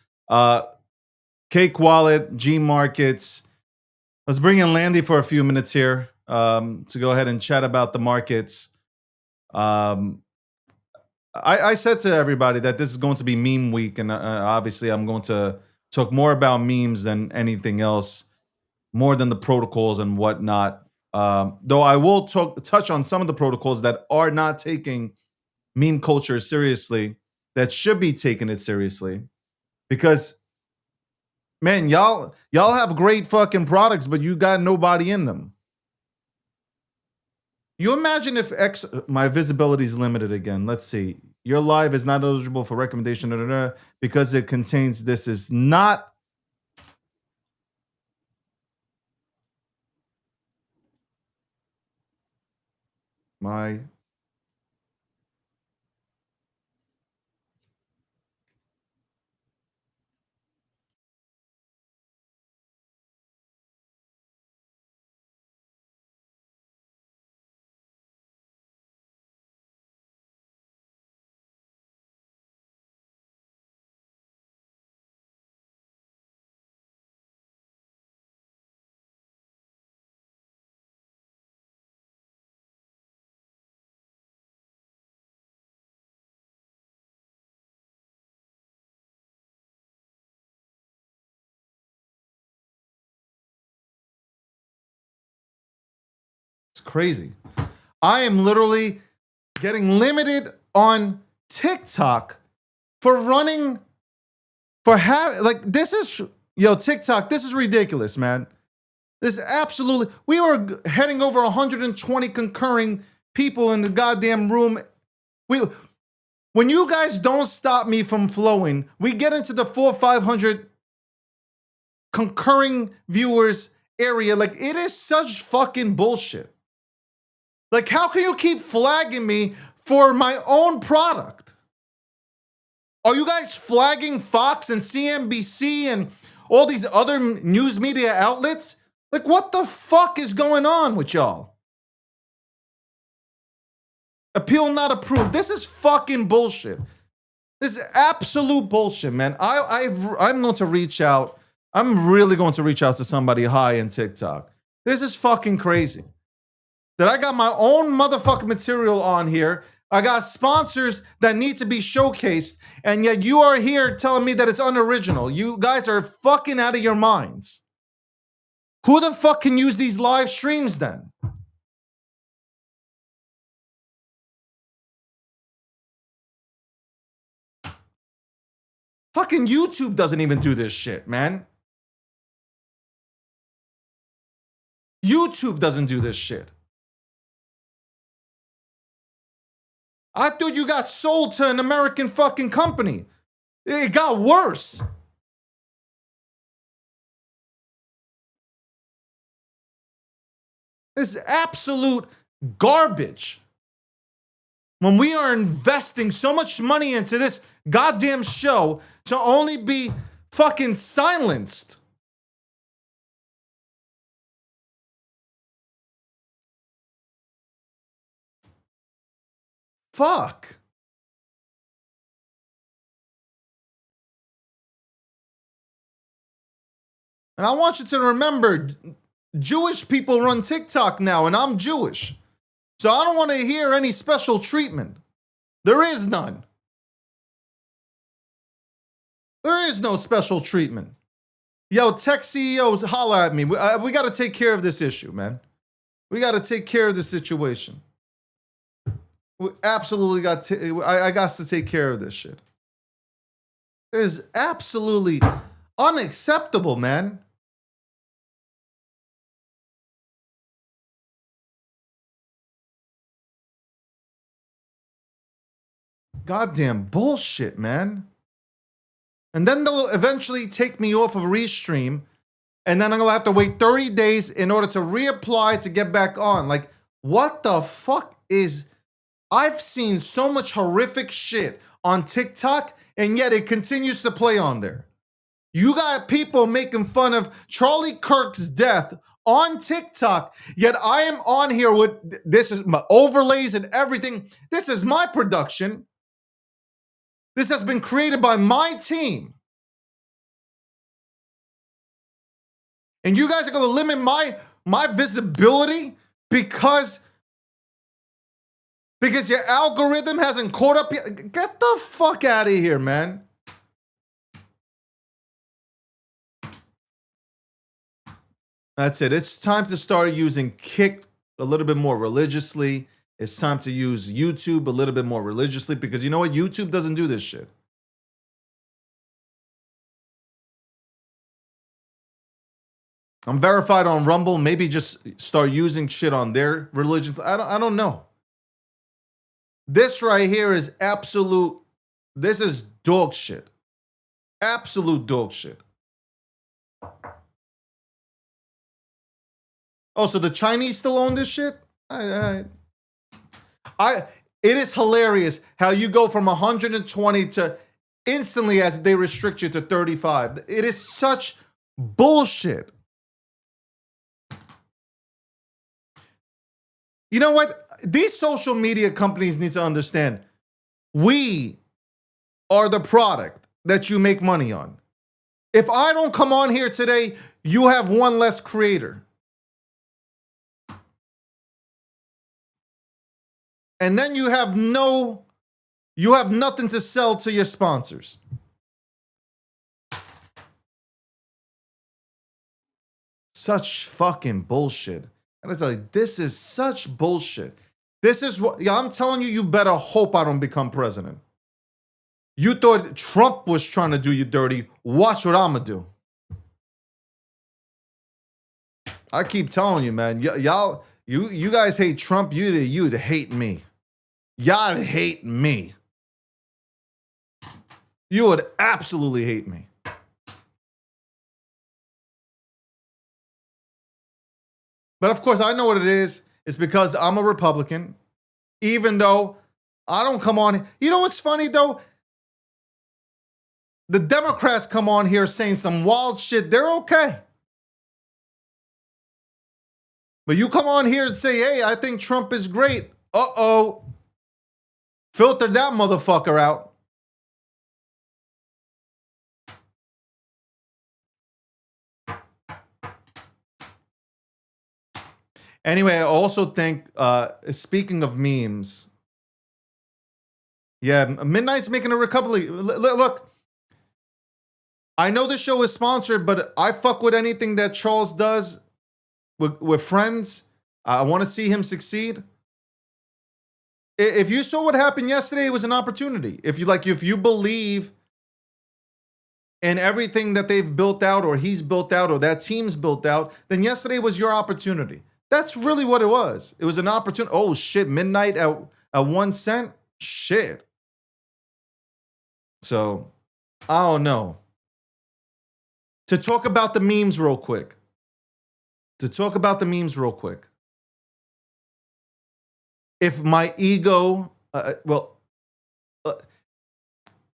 Cake Wallet, G Markets. Let's bring in Landy for a few minutes here to go ahead and chat about the markets. I said to everybody that this is going to be meme week, and obviously I'm going to talk more about memes than anything else, more than the protocols and whatnot. Though I will touch on some of the protocols that are not taking meme culture seriously, that should be taking it seriously, because man, y'all have great fucking products, but you got nobody in them. You imagine if my visibility is limited again. Let's see. Your live is not eligible for recommendation because it contains this is not. My. It's crazy. I am literally getting limited on TikTok for running for this is TikTok, this is ridiculous, man. This is absolutely, we were heading over 120 concurring people in the goddamn room. When you guys don't stop me from flowing, we get into the 400-500 concurring viewers area. Like, it is such fucking bullshit. Like, how can you keep flagging me for my own product? Are you guys flagging Fox and CNBC and all these other news media outlets? Like, what the fuck is going on with y'all? Appeal not approved. This is fucking bullshit. This is absolute bullshit, man. I'm going to reach out. I'm really going to reach out to somebody high in TikTok. This is fucking crazy. That I got my own motherfucking material on here. I got sponsors that need to be showcased, and yet you are here telling me that it's unoriginal. You guys are fucking out of your minds. Who the fuck can use these live streams then? Fucking YouTube doesn't even do this shit, man. YouTube doesn't do this shit. I thought you got sold to an American fucking company. It got worse. This is absolute garbage. When we are investing so much money into this goddamn show to only be fucking silenced. Fuck. And I want you to remember, Jewish people run TikTok now, and I'm Jewish. So I don't want to hear any special treatment. There is none. There is no special treatment. Yo, tech CEOs, holler at me. We got to take care of this issue, man. We got to take care of the situation. We absolutely got I got to take care of this shit. It is absolutely unacceptable, man. Goddamn bullshit, man. And then they'll eventually take me off of Restream, and then I'm gonna have to wait 30 days in order to reapply to get back on. Like, what the fuck is... I've seen so much horrific shit on TikTok, and yet it continues to play on there. You got people making fun of Charlie Kirk's death on TikTok, yet I am on here with, this is my overlays and everything. This is my production. This has been created by my team. And you guys are going to limit my visibility because your algorithm hasn't caught up yet? Get the fuck out of here, man. That's it. It's time to start using Kick a little bit more religiously. It's time to use YouTube a little bit more religiously, because you know what? YouTube doesn't do this shit. I'm verified on Rumble. Maybe just start using shit on their religions. I don't know. This right here is absolute. This is dog shit. Absolute dog shit. Oh, so the Chinese still own this shit? It is hilarious how you go from 120 to instantly as they restrict you to 35. It is such bullshit. You know what? These social media companies need to understand. We are the product that you make money on. If I don't come on here today, you have one less creator. And then you have nothing to sell to your sponsors. Such fucking bullshit. And I tell you, this is such bullshit. This is what, yeah, I'm telling you, you better hope I don't become president. You thought Trump was trying to do you dirty. Watch what I'm gonna do. I keep telling you, man. You guys hate Trump. You'd hate me. Y'all hate me. You would absolutely hate me. But of course, I know what it is. It's because I'm a Republican. Even though I don't come on. You know what's funny, though? The Democrats come on here saying some wild shit. They're okay. But you come on here and say, hey, I think Trump is great. Uh-oh. Filter that motherfucker out. Anyway, I also think, speaking of memes, yeah, Midnight's making a recovery. Look, I know the show is sponsored, but I fuck with anything that Charles does with friends. I want to see him succeed. If you saw what happened yesterday, it was an opportunity. If you believe in everything that they've built out, or he's built out, or that team's built out, then yesterday was your opportunity. That's really what it was. It was an opportunity. Oh shit, Midnight at 1 cent? Shit. So, I don't know. To talk about the memes real quick. If my ego,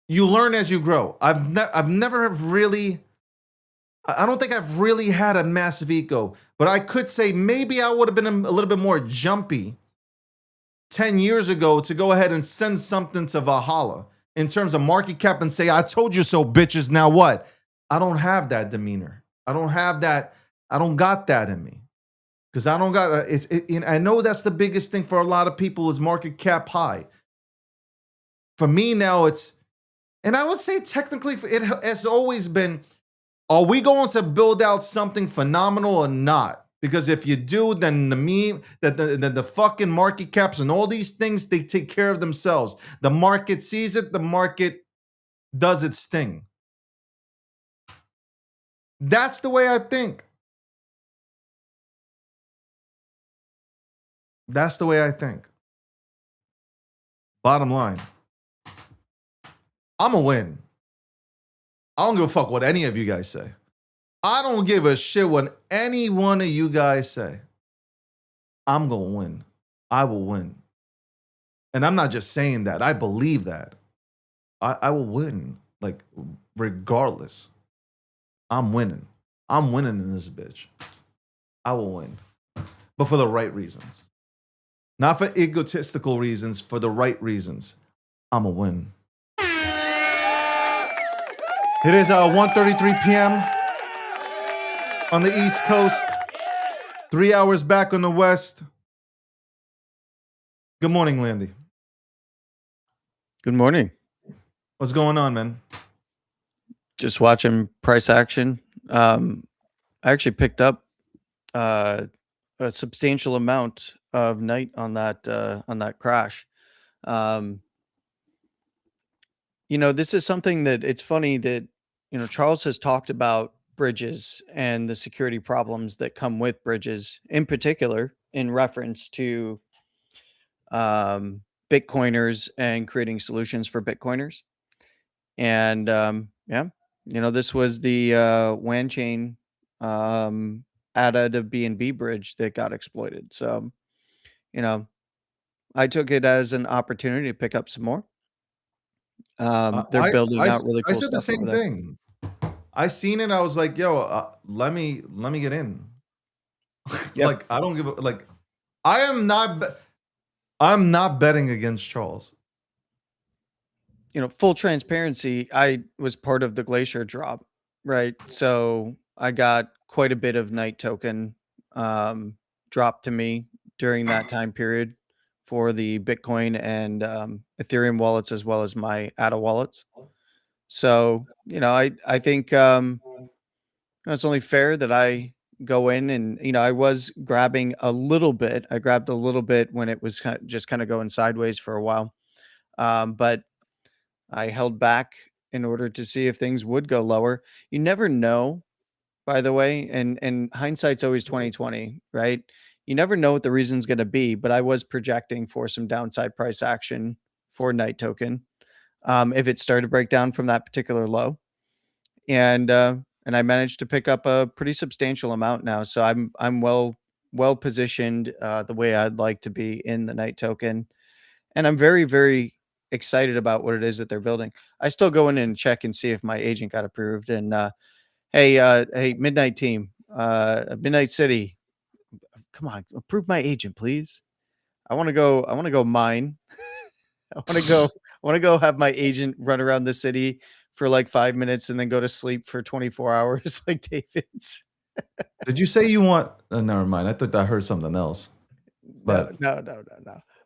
you learn as you grow. I've never really, I don't think I've really had a massive ego, but I could say maybe I would have been a little bit more jumpy 10 years ago to go ahead and send something to Valhalla in terms of market cap and say, I told you so, bitches, now what? I don't have that demeanor. I don't have that. I don't got that in me. Because I don't got, I know that's the biggest thing for a lot of people is market cap high. For me now, it's, and I would say technically it has always been, are we going to build out something phenomenal or not? Because if you do, then the fucking market caps and all these things, they take care of themselves. The market sees it, the market does its thing. That's the way I think. That's the way I think. Bottom line, I'm going to win. I don't give a fuck what any of you guys say. I don't give a shit what any one of you guys say. I'm going to win. I will win. And I'm not just saying that. I believe that. I will win. Like, regardless, I'm winning. I'm winning in this bitch. I will win, but for the right reasons, not for egotistical reasons. For the right reasons, I'm a win. It is 1:33 p.m. on the East Coast, 3 hours back on the West. Good morning, Landy. Good morning. What's going on, man? Just watching price action. I actually picked up a substantial amount of night on that crash. Um, this is something that it's funny that Charles has talked about bridges and the security problems that come with bridges, in particular, in reference to Bitcoiners and creating solutions for Bitcoiners. And yeah, this was the WAN chain ADA to BNB bridge that got exploited. So, you know, I took it as an opportunity to pick up some more. They're building out really I cool said the stuff over same there. thing. I seen it. I was like, yo, let me get in. Yep. Like, I don't give a like. I'm not betting against Charles. Full transparency, I was part of the Glacier drop, right? So I got quite a bit of night token dropped to me during that time period for the Bitcoin and Ethereum wallets, as well as my ADA wallets. So, I think it's only fair that I go in and, I was grabbing a little bit. I grabbed a little bit when it was just kind of going sideways for a while. But I held back in order to see if things would go lower. You never know, by the way, and hindsight's always 2020, right? You never know what the reason's going to be, but I was projecting for some downside price action for Night Token if it started to break down from that particular low, and I managed to pick up a pretty substantial amount now, so I'm well positioned the way I'd like to be in the Night Token, and I'm very, very excited about what it is that they're building. I still go in and check and see if my agent got approved. And hey, Midnight team, Midnight City, come on, approve my agent, please. I want to go. I want to go mine. I want to go. I want to go have my agent run around the city for like 5 minutes and then go to sleep for 24 hours, like David's. Did you say you want? Never mind. I thought I heard something else. But No.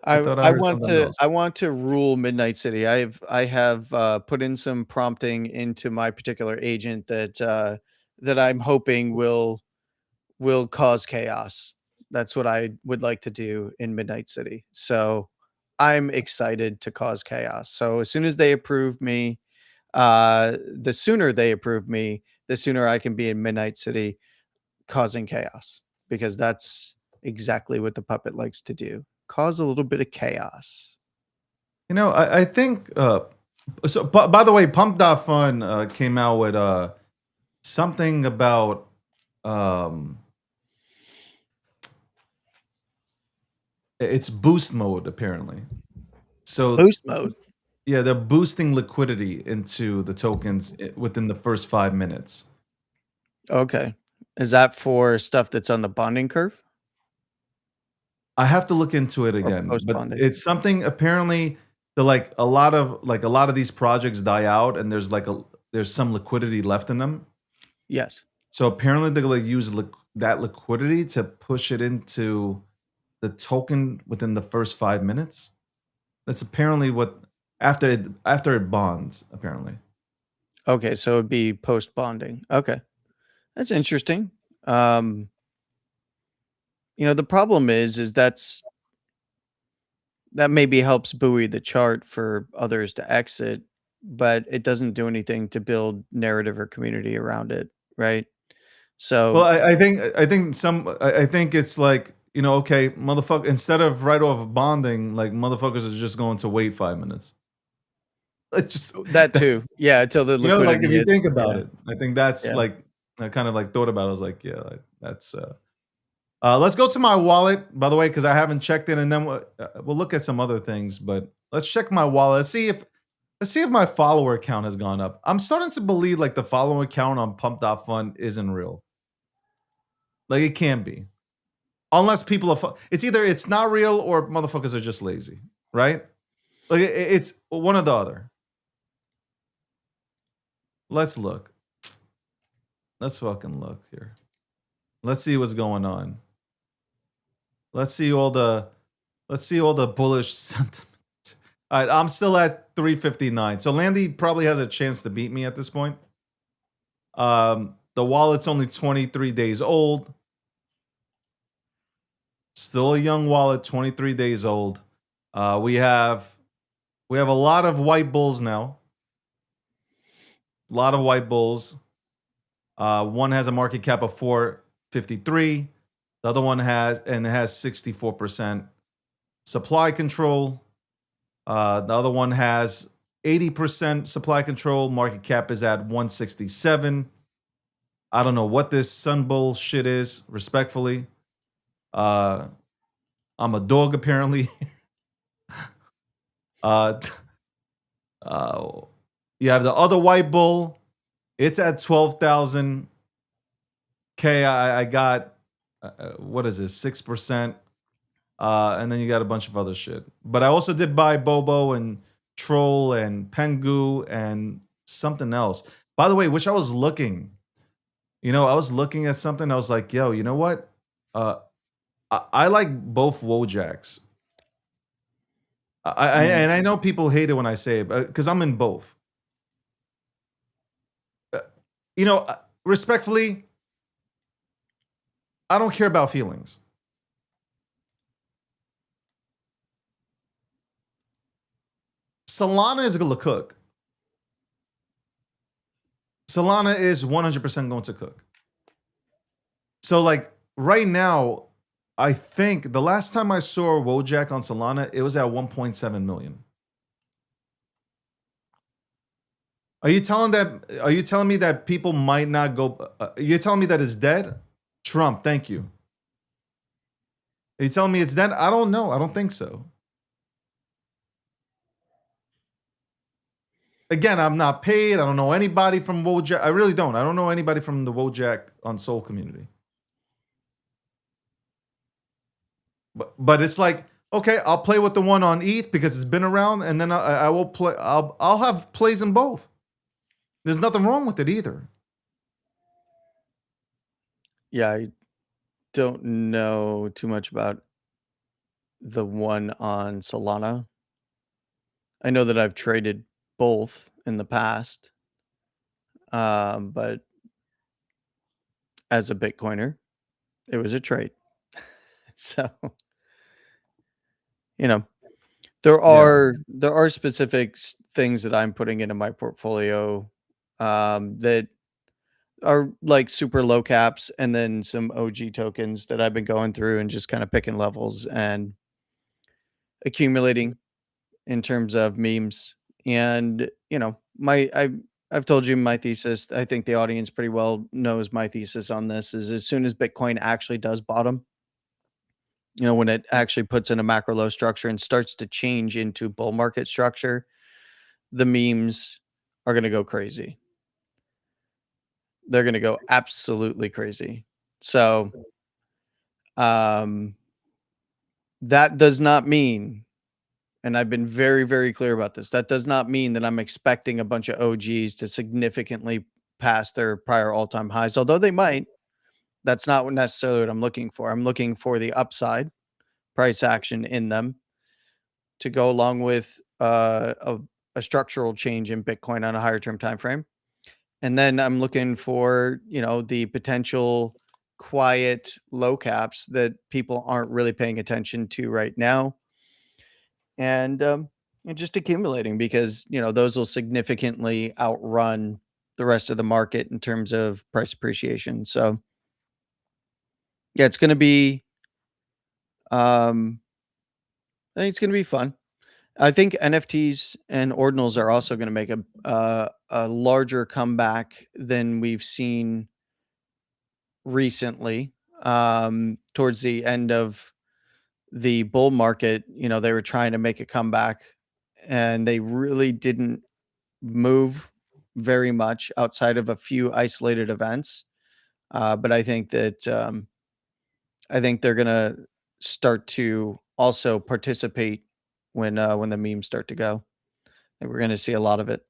I thought I heard something else. I want to rule Midnight City. I have put in some prompting into my particular agent that I'm hoping will cause chaos. That's what I would like to do in Midnight City. So I'm excited to cause chaos. So as soon as they approve me, the sooner they approve me, the sooner I can be in Midnight City causing chaos, because that's exactly what the puppet likes to do. Cause a little bit of chaos. I think. So, by the way, Pump.Fun came out with something about it's boost mode apparently. So Boost mode. yeah, they're boosting liquidity into the tokens within the first 5 minutes. Okay. Is that for stuff that's on the bonding curve? I have to look into it again, but post-bonding? it's something apparently that a lot of these projects die out and there's some liquidity left in them. Yes. So apparently they're gonna use that liquidity to push it into the token within the first 5 minutes. That's apparently what after it bonds apparently. Okay, so it'd be post bonding. Okay. That's interesting. The problem is that maybe helps buoy the chart for others to exit, but it doesn't do anything to build narrative or community around it, right? So Well, I think it's like, okay, motherfucker, instead of right off bonding, like motherfuckers are just going to wait 5 minutes. It's just that too. Yeah, until the liquidity like if you hits. think about Yeah. it, I think that's Yeah. like I kind of like thought about it. I was like, yeah, that's let's go to my wallet, by the way, because I haven't checked it, and then we'll look at some other things. But let's check my wallet. Let's see if Let's see if my follower count has gone up. I'm starting to believe like the follower count on Pump.Fun isn't real. Like it can't be. Unless people are it's either it's not real or motherfuckers are just lazy, right? Like it's one or the other. Let's look. Let's fucking look here. Let's see what's going on. Let's see all the bullish sentiment. All right, I'm still at 359. So Landy probably has a chance to beat me at this point. The wallet's only 23 days old. Still a young wallet, 23 days old. We have a lot of white bulls now. A lot of white bulls. One has a market cap of 453. The other one has 64% supply control. The other one has 80% supply control. Market cap is at 167. I don't know what this Sun Bull shit is, respectfully. I'm a dog, apparently. You have the other white bull. It's at 12,000. I got, what is this, 6%. And then you got a bunch of other shit. But I also did buy Bobo and Troll and Pengu and something else. By the way, which I was looking. I was looking at something. I was like, yo, you know what? I like both Wojaks. And I know people hate it when I say it, because I'm in both. Respectfully, I don't care about feelings. Solana is going to cook. Solana is 100% going to cook. So, like, right now, I think the last time I saw Wojak on Solana, it was at 1.7 million. Are you telling me that people might not go? You're telling me that it's dead? Trump, thank you. Are you telling me it's dead? I don't know. I don't think so. Again, I'm not paid. I don't know anybody from Wojak. I really don't. I don't know anybody from the Wojak on Sol community. But it's like, okay, I'll play with the one on ETH because it's been around, and then I will play. I'll have plays in both. There's nothing wrong with it either. Yeah, I don't know too much about the one on Solana. I know that I've traded both in the past, but as a Bitcoiner, it was a trade. So, there are specific things that I'm putting into my portfolio that are like super low caps, and then some OG tokens that I've been going through and just kind of picking levels and accumulating in terms of memes. And I've told you my thesis. I think the audience pretty well knows my thesis on this is as soon as Bitcoin actually does bottom, when it actually puts in a macro low structure and starts to change into bull market structure, the memes are going to go crazy. They're going to go absolutely crazy. So, that does not mean, and I've been very, very clear about this, that does not mean that I'm expecting a bunch of OGs to significantly pass their prior all-time highs, although they might. That's not necessarily what I'm looking for. I'm looking for the upside price action in them to go along with a structural change in Bitcoin on a higher term time frame. And then I'm looking for, the potential quiet low caps that people aren't really paying attention to right now. And just accumulating because, those will significantly outrun the rest of the market in terms of price appreciation. So, yeah, it's going to be, I think it's going to be fun. I think NFTs and ordinals are also going to make a larger comeback than we've seen recently. Towards the end of the bull market, they were trying to make a comeback, and they really didn't move very much outside of a few isolated events. But I think they're gonna start to also participate when the memes start to go. And we're gonna see a lot of it.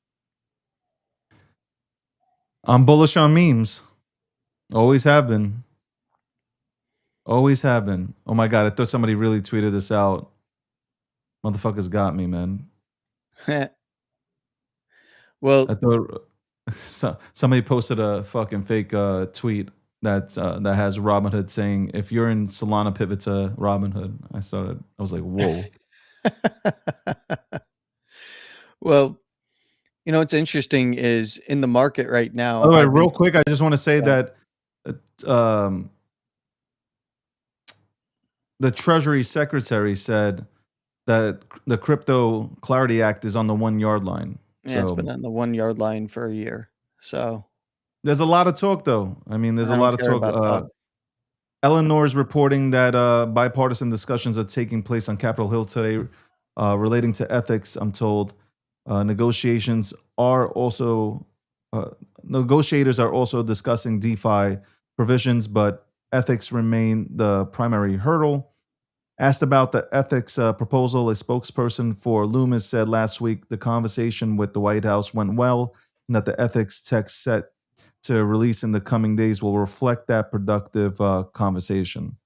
I'm bullish on memes. Always have been. Always have been. Oh my god, I thought somebody really tweeted this out. Motherfuckers got me, man. I Well, thought somebody posted a fucking fake tweet that has Robinhood saying, "If you're in Solana, pivot to Robinhood." I was like, "Whoa." well, what's interesting is in the market right By now, the way, I've been real quick, I just want to say yeah. that um, the Treasury Secretary said that the Crypto Clarity Act is on the 1 yard line. Yeah, it's been So on the 1 yard line for a year. So there's a lot of talk, though. I mean, there's I a don't lot of care talk. about that. Eleanor's reporting that bipartisan discussions are taking place on Capitol Hill today relating to ethics. I'm told negotiations are also negotiators are also discussing DeFi provisions, but ethics remain the primary hurdle. Asked about the ethics proposal, a spokesperson for Loomis said last week the conversation with the White House went well, and that the ethics text set to release in the coming days will reflect that productive conversation.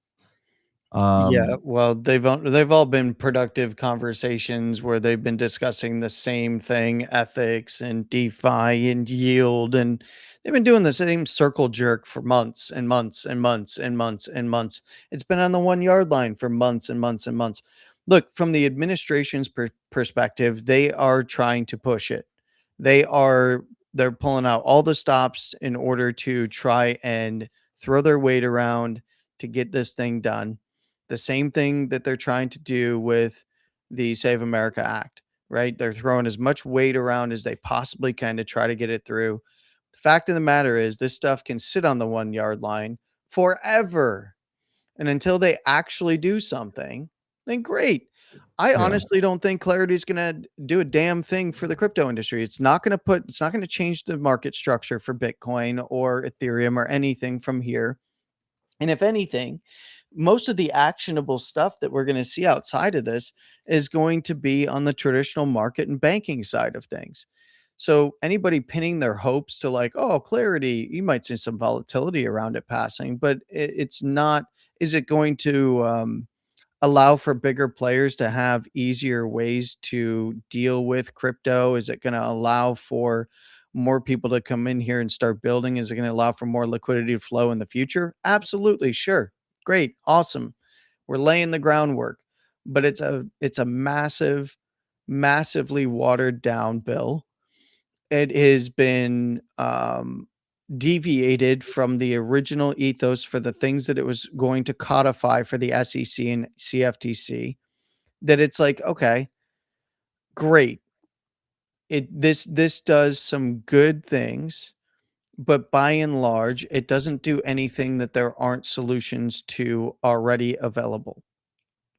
Yeah, Um, well, they've all been productive conversations where they've been discussing the same thing, ethics and DeFi and yield, and they've been doing the same circle jerk for months and months and months and months and months. It's been on the 1 yard line for months and months and months. Look, from the administration's perspective, they are trying to push it. They are they're pulling out all the stops in order to try and throw their weight around to get this thing done, the same thing that they're trying to do with the Save America Act, right? They're throwing as much weight around as they possibly can to try to get it through. The fact of the matter is, this stuff can sit on the 1 yard line forever. And until they actually do something, then great. I yeah, honestly don't think Clarity is going to do a damn thing for the crypto industry. It's not going to change the market structure for Bitcoin or Ethereum or anything from here. And if anything, most of the actionable stuff that we're going to see outside of this is going to be on the traditional market and banking side of things. So anybody pinning their hopes to like, oh, Clarity, you might see some volatility around it passing, but it's not. Is it going to allow for bigger players to have easier ways to deal with crypto? Is it going to allow for more people to come in here and start building? Is it going to allow for more liquidity to flow in the future? Absolutely, sure. Great, awesome. We're laying the groundwork, but it's a massively watered down bill. It has been deviated from the original ethos for the things that it was going to codify for the SEC and CFTC, that it's like, okay, great. This does some good things, but by and large, it doesn't do anything that there aren't solutions to already available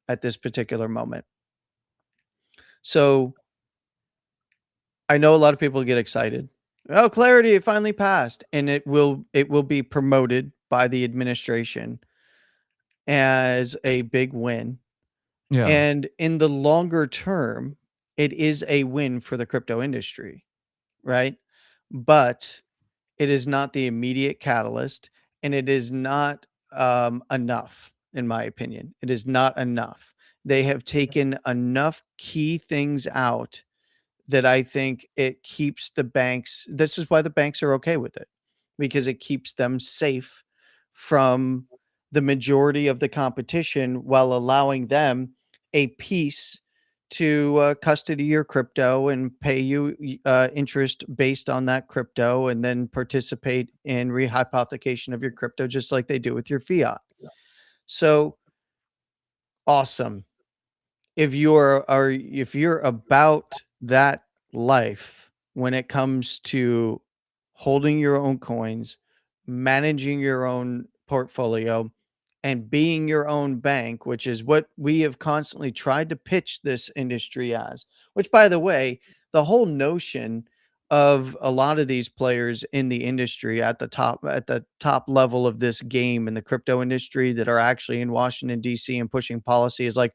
at this particular moment. So I know a lot of people get excited. Oh, Clarity, it finally passed. And it will be promoted by the administration as a big win. yeah, And in the longer term, it is a win for the crypto industry, right? But it is not the immediate catalyst, and it is not enough, in my opinion. It is not enough. They have taken enough key things out that I think it keeps the banks. This is why the banks are okay with it, because it keeps them safe from the majority of the competition while allowing them a piece to custody your crypto and pay you interest based on that crypto, and then participate in rehypothecation of your crypto just like they do with your fiat. So awesome. If you're about that life when it comes to holding your own coins, managing your own portfolio, and being your own bank, which is what we have constantly tried to pitch this industry as, which, by the way, the whole notion of a lot of these players in the industry at the top level of this game in the crypto industry that are actually in Washington DC and pushing policy is like,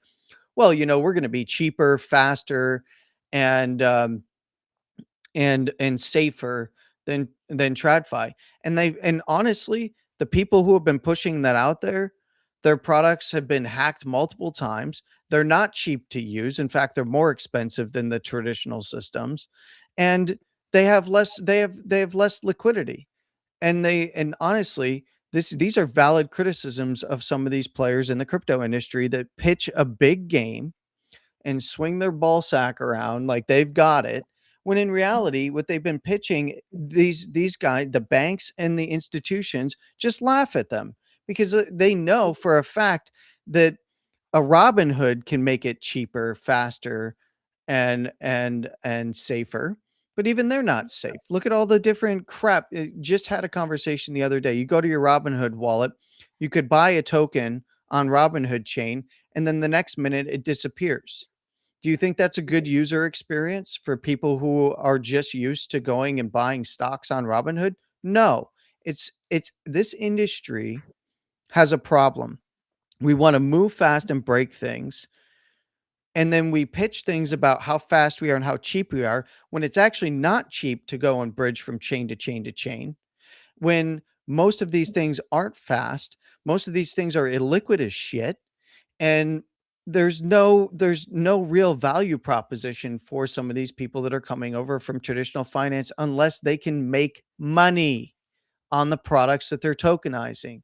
well, we're going to be cheaper, faster, and and safer than TradFi. And honestly, the people who have been pushing that out there, their products have been hacked multiple times. They're not cheap to use. In fact, they're more expensive than the traditional systems. And they have less liquidity. And honestly, these are valid criticisms of some of these players in the crypto industry that pitch a big game and swing their ball sack around like they've got it, when in reality what they've been pitching, these guys, the banks and the institutions, just laugh at them because they know for a fact that a Robinhood can make it cheaper, faster, and safer. But even they're not safe. Look at all the different crap. Just had a conversation the other day. You go to your Robinhood wallet, you could buy a token on Robinhood chain, and then the next minute it disappears. Do you think that's a good user experience for people who are just used to going and buying stocks on Robinhood? No. It's this industry has a problem. We want to move fast and break things, and then we pitch things about how fast we are and how cheap we are when it's actually not cheap to go and bridge from chain to chain to chain. When most of these things aren't fast, most of these things are illiquid as shit, and there's no real value proposition for some of these people that are coming over from traditional finance unless they can make money on the products that they're tokenizing.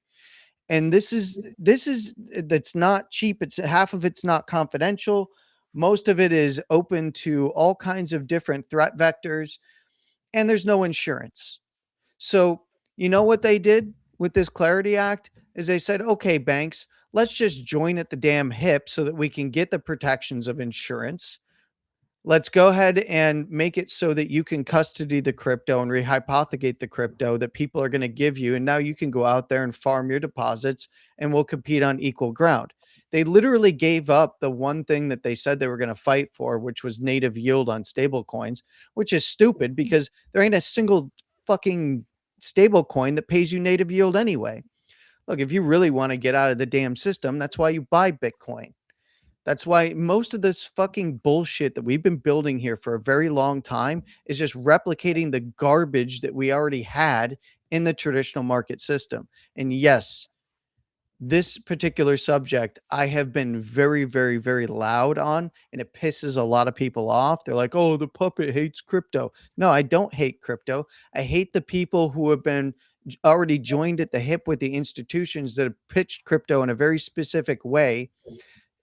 And this is that's not cheap. It's half of it's not confidential. Most of it is open to all kinds of different threat vectors, and there's no insurance. So, you know what they did with this Clarity Act is they said, okay, banks, let's just join at the damn hip so that we can get the protections of insurance. Let's go ahead and make it so that you can custody the crypto and rehypothecate the crypto that people are going to give you. And now you can go out there and farm your deposits and we'll compete on equal ground. They literally gave up the one thing that they said they were going to fight for, which was native yield on stable coins, which is stupid because there ain't a single fucking stable coin that pays you native yield anyway. Look, if you really want to get out of the damn system, that's why you buy Bitcoin. That's why most of this fucking bullshit that we've been building here for a very long time is just replicating the garbage that we already had in the traditional market system. And yes, this particular subject I have been very, very, very loud on, and it pisses a lot of people off. They're like, oh, the puppet hates crypto. No, I don't hate crypto. I hate the people who have been already joined at the hip with the institutions that have pitched crypto in a very specific way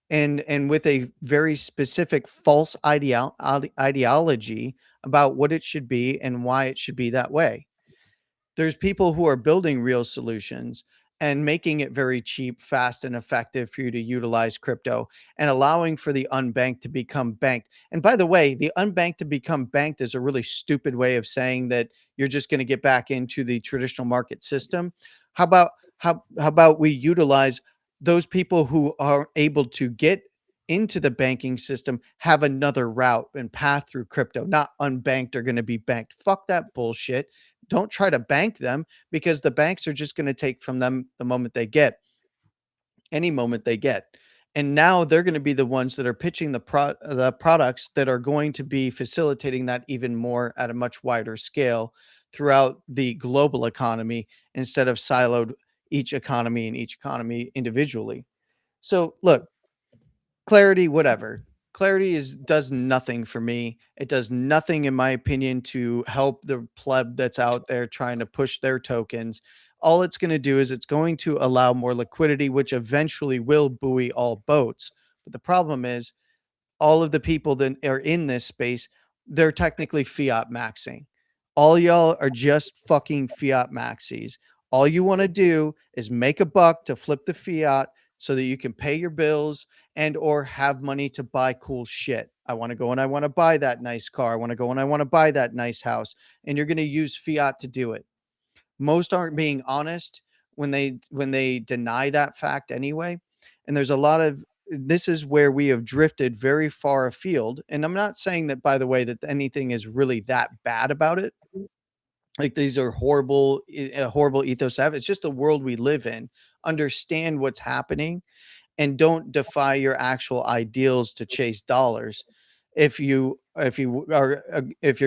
and with a very specific false ideology about what it should be and why it should be that way. There's people who are building real solutions and making it very cheap, fast, and effective for you to utilize crypto and allowing for the unbanked to become banked. And by the way, the unbanked to become banked is a really stupid way of saying that you're just going to get back into the traditional market system. How about how about we utilize those people who are able to get into the banking system have another route and path through crypto, not unbanked are going to be banked. Fuck that bullshit. Don't try to bank them because the banks are just going to take from them the moment they get, any moment they get. And now they're going to be the ones that are pitching the products that are going to be facilitating that even more at a much wider scale throughout the global economy instead of siloed each economy individually. So look, Clarity, whatever. Clarity is does nothing for me. It does nothing, in my opinion, to help the pleb that's out there trying to push their tokens. All it's going to do is it's going to allow more liquidity, which eventually will buoy all boats. But the problem is all of the people that are in this space, they're technically fiat maxing. All y'all are just fucking fiat maxis. All you want to do is make a buck to flip the fiat so that you can pay your bills and or have money to buy cool shit. I want to go and I want to buy that nice car. I want to go and I want to buy that nice house. And you're going to use fiat to do it. Most aren't being honest when they deny that fact anyway. And there's a lot of this is where we have drifted very far afield. And I'm not saying that, by the way, that anything is really that bad about it. Like these are horrible, a horrible ethos to have. It's just the world we live in. Understand what's happening and don't defy your actual ideals to chase dollars. If you're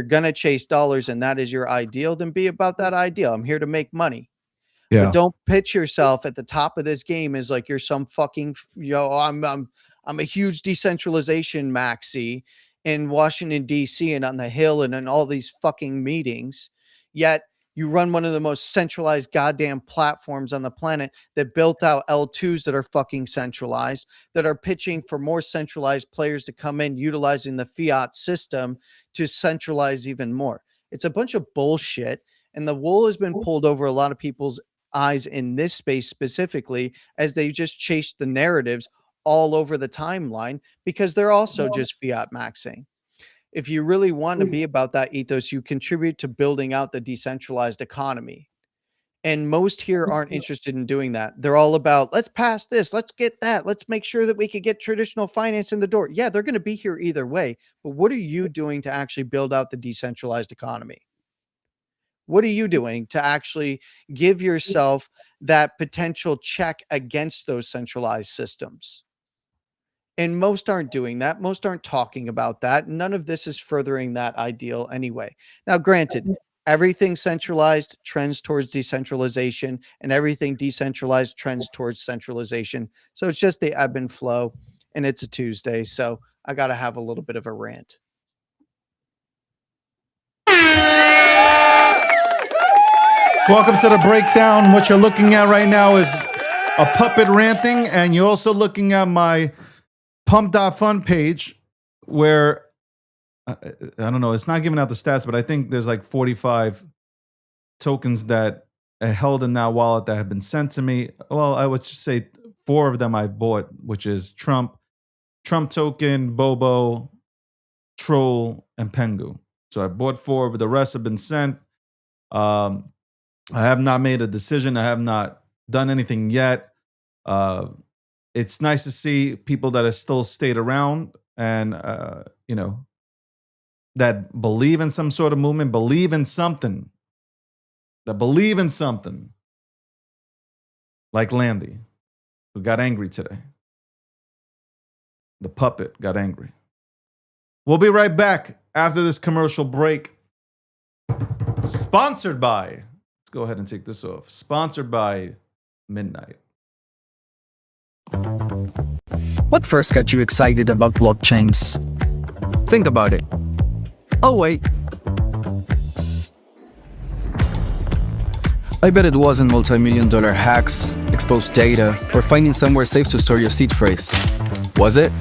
gonna chase dollars and that is your ideal, then be about that ideal. I'm here to make money. But don't pitch yourself at the top of this game as like you're some fucking I'm a huge decentralization maxi in Washington D.C. and on the Hill and in all these fucking meetings. Yet you run one of the most centralized goddamn platforms on the planet that built out L2s that are fucking centralized, that are pitching for more centralized players to come in utilizing the fiat system to centralize even more. It's a bunch of bullshit. And the wool has been pulled over a lot of people's eyes in this space specifically as they just chase the narratives all over the timeline because they're also just fiat maxing. If you really want to be about that ethos, you contribute to building out the decentralized economy. And most here aren't interested in doing that. They're all about, let's pass this, let's get that, let's make sure that we could get traditional finance in the door. Yeah, they're going to be here either way. But what are you doing to actually build out the decentralized economy? What are you doing to actually give yourself that potential check against those centralized systems? And most aren't doing that. Most aren't talking about that. None of this is furthering that ideal anyway. Now, granted, everything centralized trends towards decentralization, and everything decentralized trends towards centralization. So it's just the ebb and flow, and it's a Tuesday. So I got to have a little bit of a rant. Welcome to the breakdown. What you're looking at right now is a puppet ranting, and you're also looking at my Pump.fun page where, I don't know, it's not giving out the stats, but I think there's like 45 tokens that are held in that wallet that have been sent to me. Well, I would just say 4 of them I bought, which is Trump token, Bobo, Troll, and Pengu. So I bought 4, but the rest have been sent. I have not made a decision. I have not done anything yet. It's nice to see people that have still stayed around and, that believe in some sort of movement, believe in something. Like Landy, who got angry today. The puppet got angry. We'll be right back after this commercial break. Sponsored by, let's go ahead and take this off. Sponsored by Midnight. What first got you excited about blockchains? Think about it. Oh, wait. I bet it wasn't multi-million-dollar hacks, exposed data, or finding somewhere safe to store your seed phrase. Was it?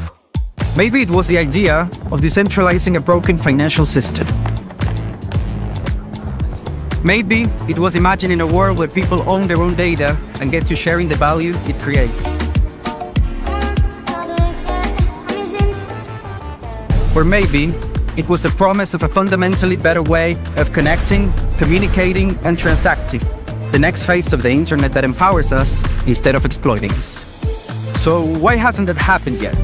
Maybe it was the idea of decentralizing a broken financial system. Maybe it was imagining a world where people own their own data and get to sharing the value it creates. Or maybe it was the promise of a fundamentally better way of connecting, communicating, and transacting. The next phase of the internet that empowers us instead of exploiting us. So why hasn't that happened yet?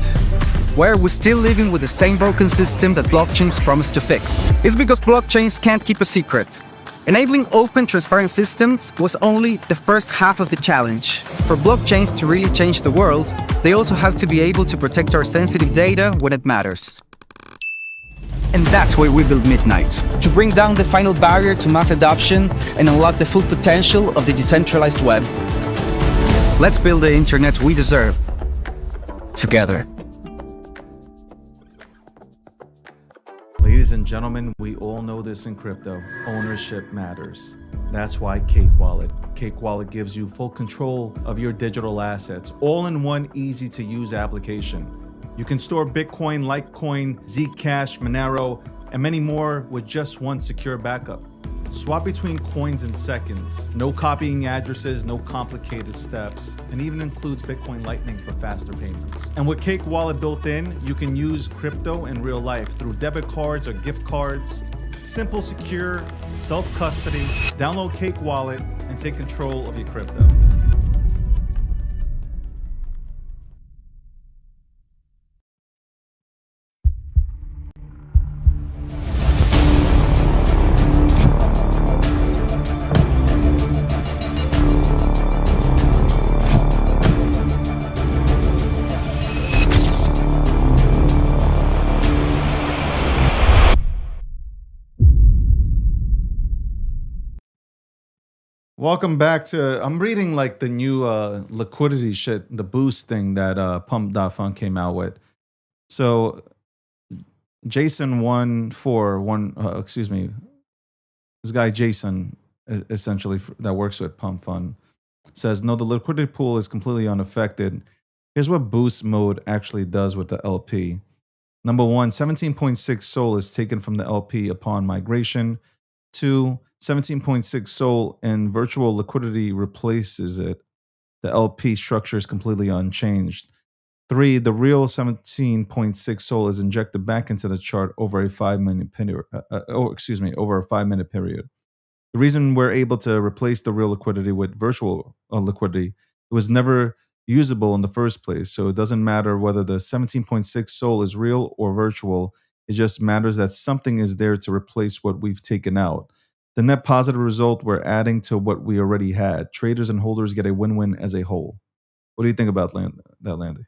Why are we still living with the same broken system that blockchains promise to fix? It's because blockchains can't keep a secret. Enabling open, transparent systems was only the first half of the challenge. For blockchains to really change the world, they also have to be able to protect our sensitive data when it matters. And that's why we built Midnight, to bring down the final barrier to mass adoption and unlock the full potential of the decentralized web. Let's build the internet we deserve, together. Ladies and gentlemen, we all know this in crypto. Ownership matters. That's why Cake Wallet. Cake Wallet gives you full control of your digital assets, all in one easy-to-use application. You can store Bitcoin, Litecoin, Zcash, Monero, and many more with just one secure backup. Swap between coins in seconds. No copying addresses, no complicated steps, and even includes Bitcoin Lightning for faster payments. And with Cake Wallet built in, you can use crypto in real life through debit cards or gift cards. Simple, secure, self-custody. Download Cake Wallet and take control of your crypto. Welcome back to. I'm reading like the new liquidity shit, the boost thing that Pump.Fund came out with. So Jason 141, excuse me, this guy Jason, essentially that works with Pump Fund, says no, the liquidity pool is completely unaffected. Here's what boost mode actually does with the LP. Number one, 17.6 SOL is taken from the LP upon migration. Two, 17.6 SOL in virtual liquidity replaces it. The LP structure is completely unchanged. Three, the real 17.6 SOL is injected back into the chart over a 5 minute period. Over a 5 minute period. The reason we're able to replace the real liquidity with virtual liquidity, it was never usable in the first place. So it doesn't matter whether the 17.6 SOL is real or virtual. It just matters that something is there to replace what we've taken out. The net positive result we're adding to what we already had. Traders and holders get a win-win as a whole. What do you think about that, Landy?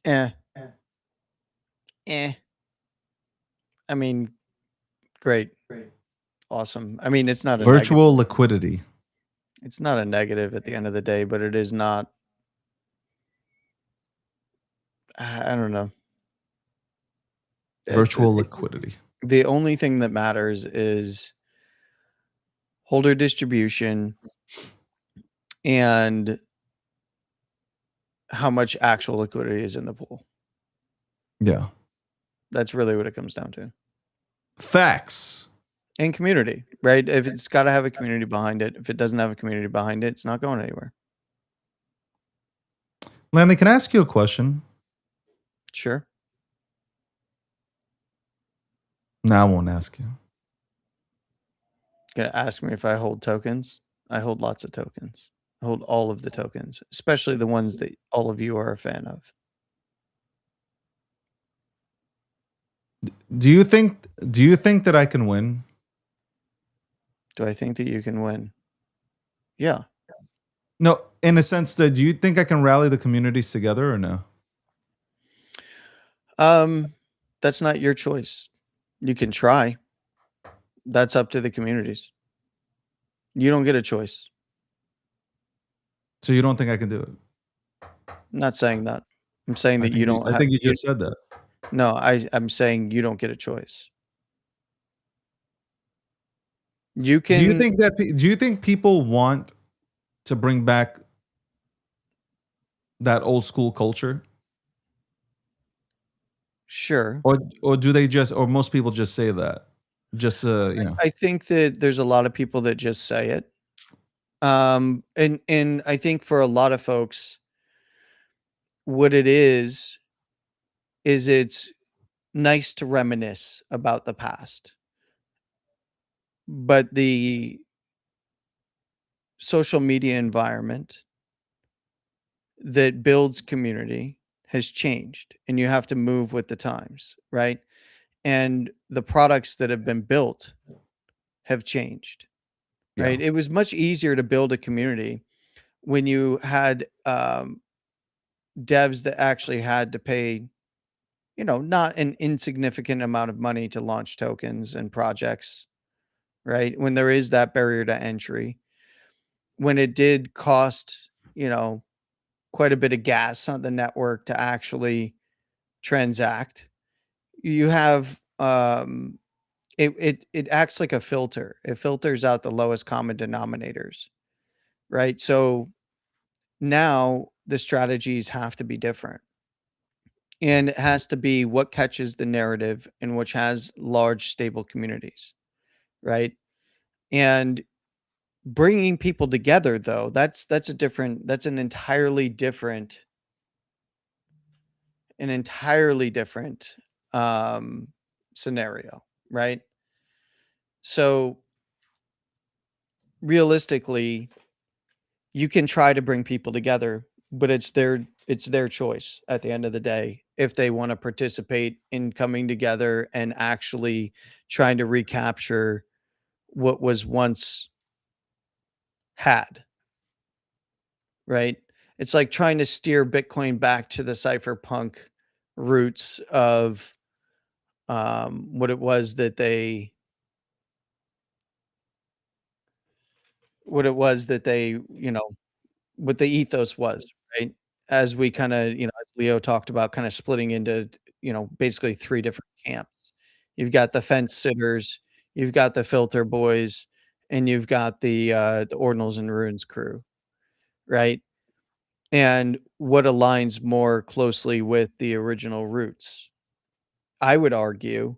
Eh. I mean, great. Awesome. I mean, it's not a Virtual negative. liquidity. It's not a negative at the end of the day, but it is not. I don't know. Virtual liquidity. The only thing that matters is holder distribution and how much actual liquidity is in the pool. Yeah. That's really what it comes down to. Facts. And community, right? If it's got to have a community behind it. If it doesn't have a community behind it, it's not going anywhere. Landy, can I ask you a question? Sure. No, I won't ask you. Gonna ask me if I hold tokens? I hold lots of tokens. I hold all of the tokens, especially the ones that all of you are a fan of. Do you think that I can win? Do I think that you can win? Yeah. No, in a sense that do you think I can rally the communities together or no? That's not your choice. You can try. That's up to the communities. You don't get a choice. So you don't think I can do it? I'm not saying that. I'm saying that you don't. I think you just said that. No, I'm saying you don't get a choice. You can. Do you think people want to bring back that old school culture? Sure. Or do they just, or most people just say that? Just you know. I think that there's a lot of people that just say it. And I think for a lot of folks, what it is it's nice to reminisce about the past. But the social media environment that builds community has changed, and you have to move with the times, right? And the products that have been built have changed, right? Yeah. It was much easier to build a community when you had devs that actually had to pay, not an insignificant amount of money to launch tokens and projects, right? When there is that barrier to entry, when it did cost, quite a bit of gas on the network to actually transact, you have it acts like a filter. It filters out the lowest common denominators, right? So now the strategies have to be different. And it has to be what catches the narrative and which has large stable communities, right? And bringing people together, though, that's an entirely different scenario, right? So realistically, you can try to bring people together, but it's their choice at the end of the day if they want to participate in coming together and actually trying to recapture what was once had, right? It's like trying to steer Bitcoin back to the cypherpunk roots of what it was that they what it was that they, what the ethos was, right? As we kinda, as Leo talked about kinda splitting into, basically 3 different camps. You've got the fence sitters, you've got the filter boys, and you've got the Ordinals and Runes crew, right? And what aligns more closely with the original roots? I would argue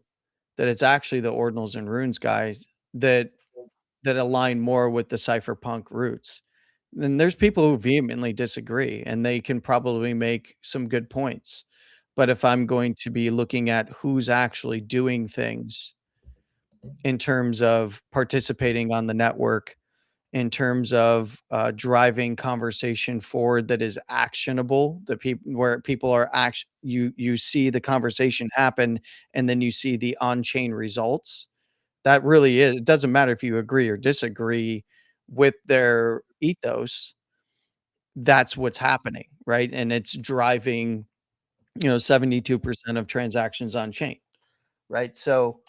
that it's actually the Ordinals and Runes guys that align more with the cypherpunk roots. And there's people who vehemently disagree, and they can probably make some good points. But if I'm going to be looking at who's actually doing things in terms of participating on the network, in terms of driving conversation forward that is actionable, that people where people are you see the conversation happen, and then you see the on-chain results. That really is, it doesn't matter if you agree or disagree with their ethos, that's what's happening, right? And it's driving, 72% of transactions on chain, right? So,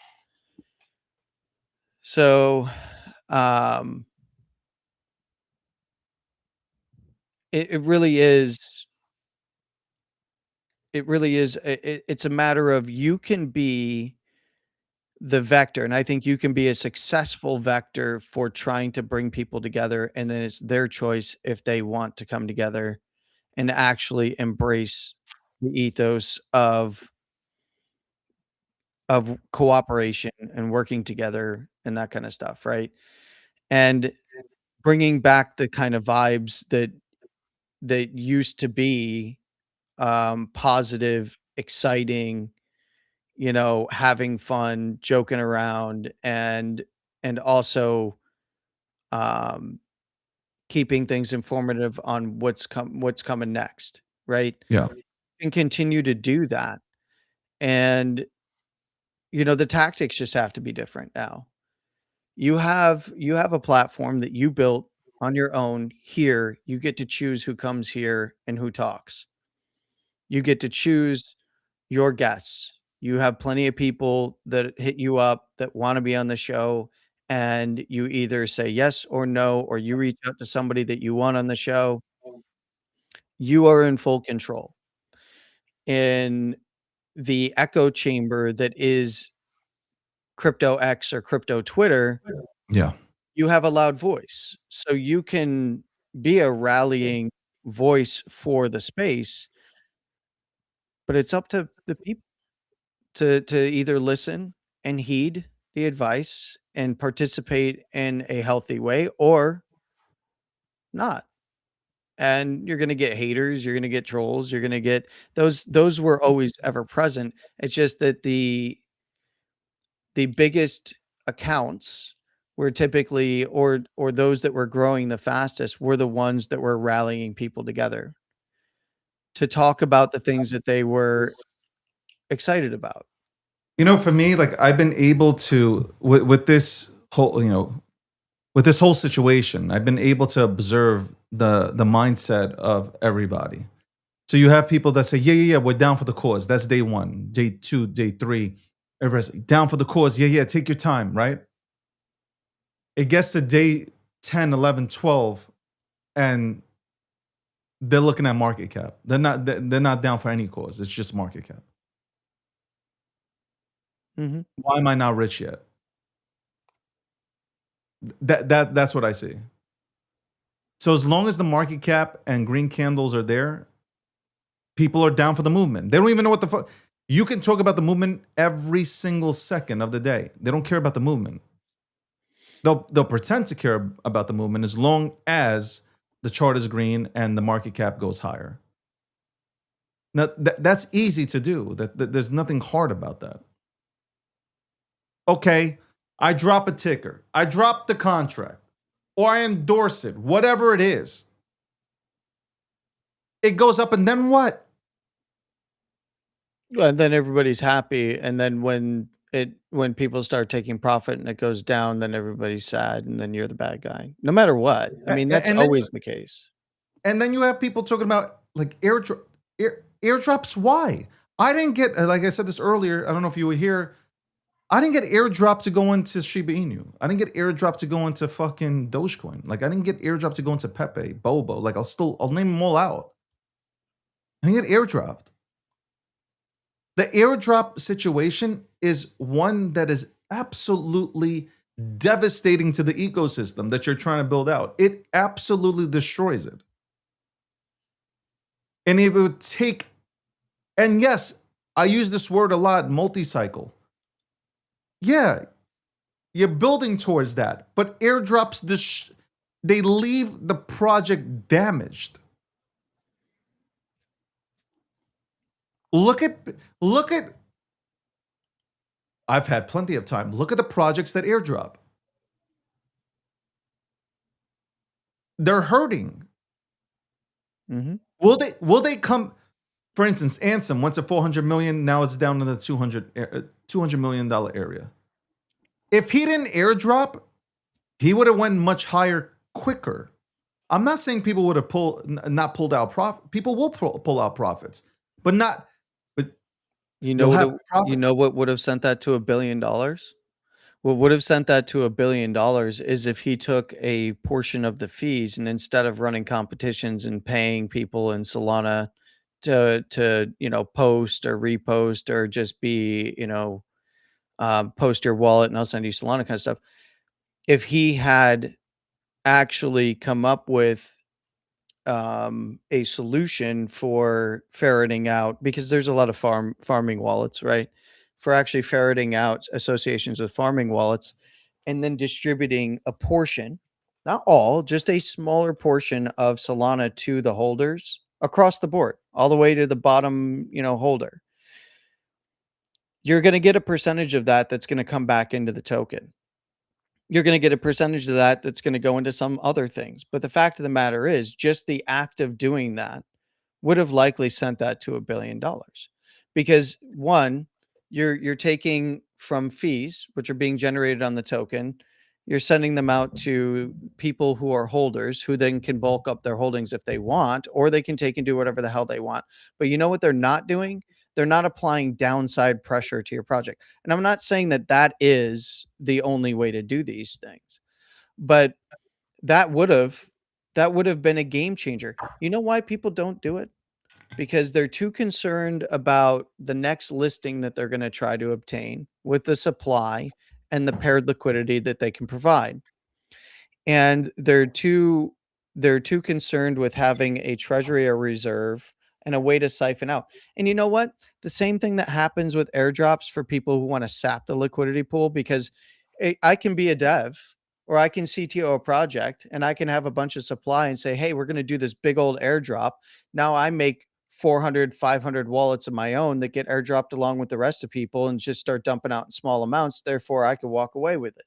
um, it really is it's a matter of you can be the vector, and I think you can be a successful vector for trying to bring people together, and then it's their choice if they want to come together and actually embrace the ethos of cooperation and working together and that kind of stuff, right? And bringing back the kind of vibes that used to be positive, exciting, having fun, joking around, and also um keeping things informative on what's coming next, right? Yeah. And continue to do that. And the tactics just have to be different now. You have a platform that you built on your own here. You get to choose who comes here and who talks. You get to choose your guests. You have plenty of people that hit you up that want to be on the show, and you either say yes or no, or you reach out to somebody that you want on the show. You are in full control. In the echo chamber that is crypto X or crypto Twitter, Yeah. you have a loud voice. So you can be a rallying voice for the space, but it's up to the people to either listen and heed the advice and participate in a healthy way or not. And you're gonna get haters, you're gonna get trolls, you're gonna get those were always ever present. It's just that the biggest accounts were typically or those that were growing the fastest were the ones that were rallying people together to talk about the things that they were excited about. For me, like I've been able to with this whole, with this whole situation, I've been able to observe the mindset of everybody. So you have people that say, yeah, yeah, yeah, we're down for the cause. That's day one, day two, day three. Everybody's like, down for the cause. Yeah, yeah, take your time, right? It gets to day 10, 11, 12, and they're looking at market cap. They're not down for any cause. It's just market cap. Mhm. Why am I not rich yet? That's what I see. So as long as the market cap and green candles are there, people are down for the movement. They don't even know what the fuck. You can talk about the movement every single second of the day. They don't care about the movement. They'll pretend to care about the movement as long as the chart is green and the market cap goes higher. Now that's easy to do. That there's nothing hard about that. Okay, I drop a ticker, I drop the contract, or I endorse it, whatever it is. It goes up, and then what? And then everybody's happy, and then when people start taking profit and it goes down, then everybody's sad, and then you're the bad guy. No matter what. I mean, that's And then, always the case. and then you have people talking about like airdrops. Why? I didn't get, like I said this earlier. I don't know if you were here. I didn't get airdrop to go into Shiba Inu. I didn't get airdrop to go into fucking Dogecoin. Like I didn't get airdrop to go into Pepe, Bobo. Like I'll name them all out. I didn't get airdropped. The airdrop situation is one that is absolutely devastating to the ecosystem that you're trying to build out. It absolutely destroys it. And it would take, and yes, I use this word a lot, multi-cycle. Yeah, you're building towards that, but airdrops, they leave the project damaged. Look at, I've had plenty of time. Look at the projects that airdrop. They're hurting. Mhm. Will they come? For instance, Ansem went to 400 million. Now it's down to the $200 million area. If he didn't airdrop, he would have went much higher quicker. I'm not saying people would have not pulled out profit. People will pull out profits, but not. But You know you'll what? have You profit. know what would have sent that to $1 billion? What would have sent that to $1 billion is if he took a portion of the fees and instead of running competitions and paying people in Solana to post or repost or just be post your wallet and I'll send you Solana kind of stuff. If he had actually come up with a solution for ferreting out, because there's a lot of farming wallets, right? For actually ferreting out associations with farming wallets and then distributing a portion, not all, just a smaller portion of Solana to the holders across the board, all the way to the bottom, holder. You're going to get a percentage of that that's going to come back into the token. You're going to get a percentage of that that's going to go into some other things. But the fact of the matter is, just the act of doing that would have likely sent that to $1 billion, because one, you're taking from fees which are being generated on the token, you're sending them out to people who are holders who then can bulk up their holdings if they want, or they can take and do whatever the hell they want. But you know what they're not doing? They're not applying downside pressure to your project. And I'm not saying that that is the only way to do these things, but that would have been a game changer. You know why people don't do it? Because they're too concerned about the next listing that they're going to try to obtain with the supply and the paired liquidity that they can provide. And they're too concerned with having a treasury or reserve and a way to siphon out. And you know what? The same thing that happens with airdrops for people who want to sap the liquidity pool, because I can be a dev or I can CTO a project and I can have a bunch of supply and say, hey, we're going to do this big old airdrop. Now I make 400, 500 wallets of my own that get airdropped along with the rest of people and just start dumping out in small amounts. Therefore, I could walk away with it,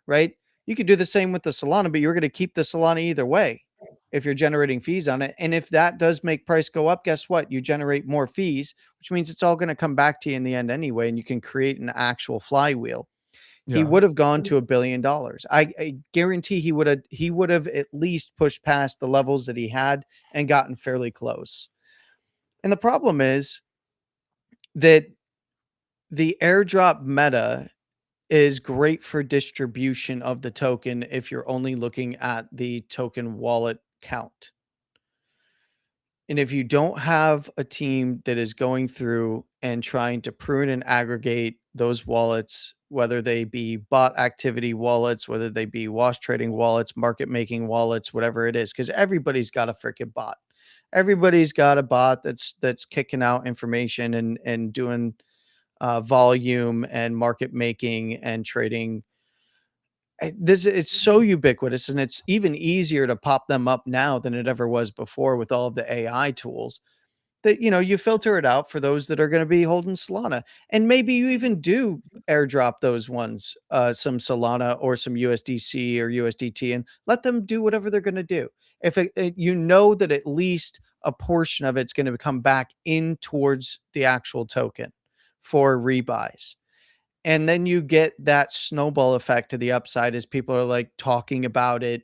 right? You could do the same with the Solana, but you're going to keep the Solana either way if you're generating fees on it. And if that does make price go up, guess what? You generate more fees, which means it's all going to come back to you in the end anyway, and you can create an actual flywheel. He Yeah. would have gone to $1 billion. I guarantee he would have at least pushed past the levels that he had and gotten fairly close. And the problem is that the airdrop meta is great for distribution of the token if you're only looking at the token wallet count. And if you don't have a team that is going through and trying to prune and aggregate those wallets, whether they be bot activity wallets, whether they be wash trading wallets, market making wallets, whatever it is, because everybody's got a freaking bot. Everybody's got a bot that's kicking out information and doing volume and market making and trading. It's so ubiquitous, and it's even easier to pop them up now than it ever was before with all of the AI tools that, you filter it out for those that are going to be holding Solana. And maybe you even do airdrop those ones, some Solana or some USDC or USDT, and let them do whatever they're going to do. If you know that at least a portion of it's going to come back in towards the actual token for rebuys. And then you get that snowball effect to the upside as people are like talking about it,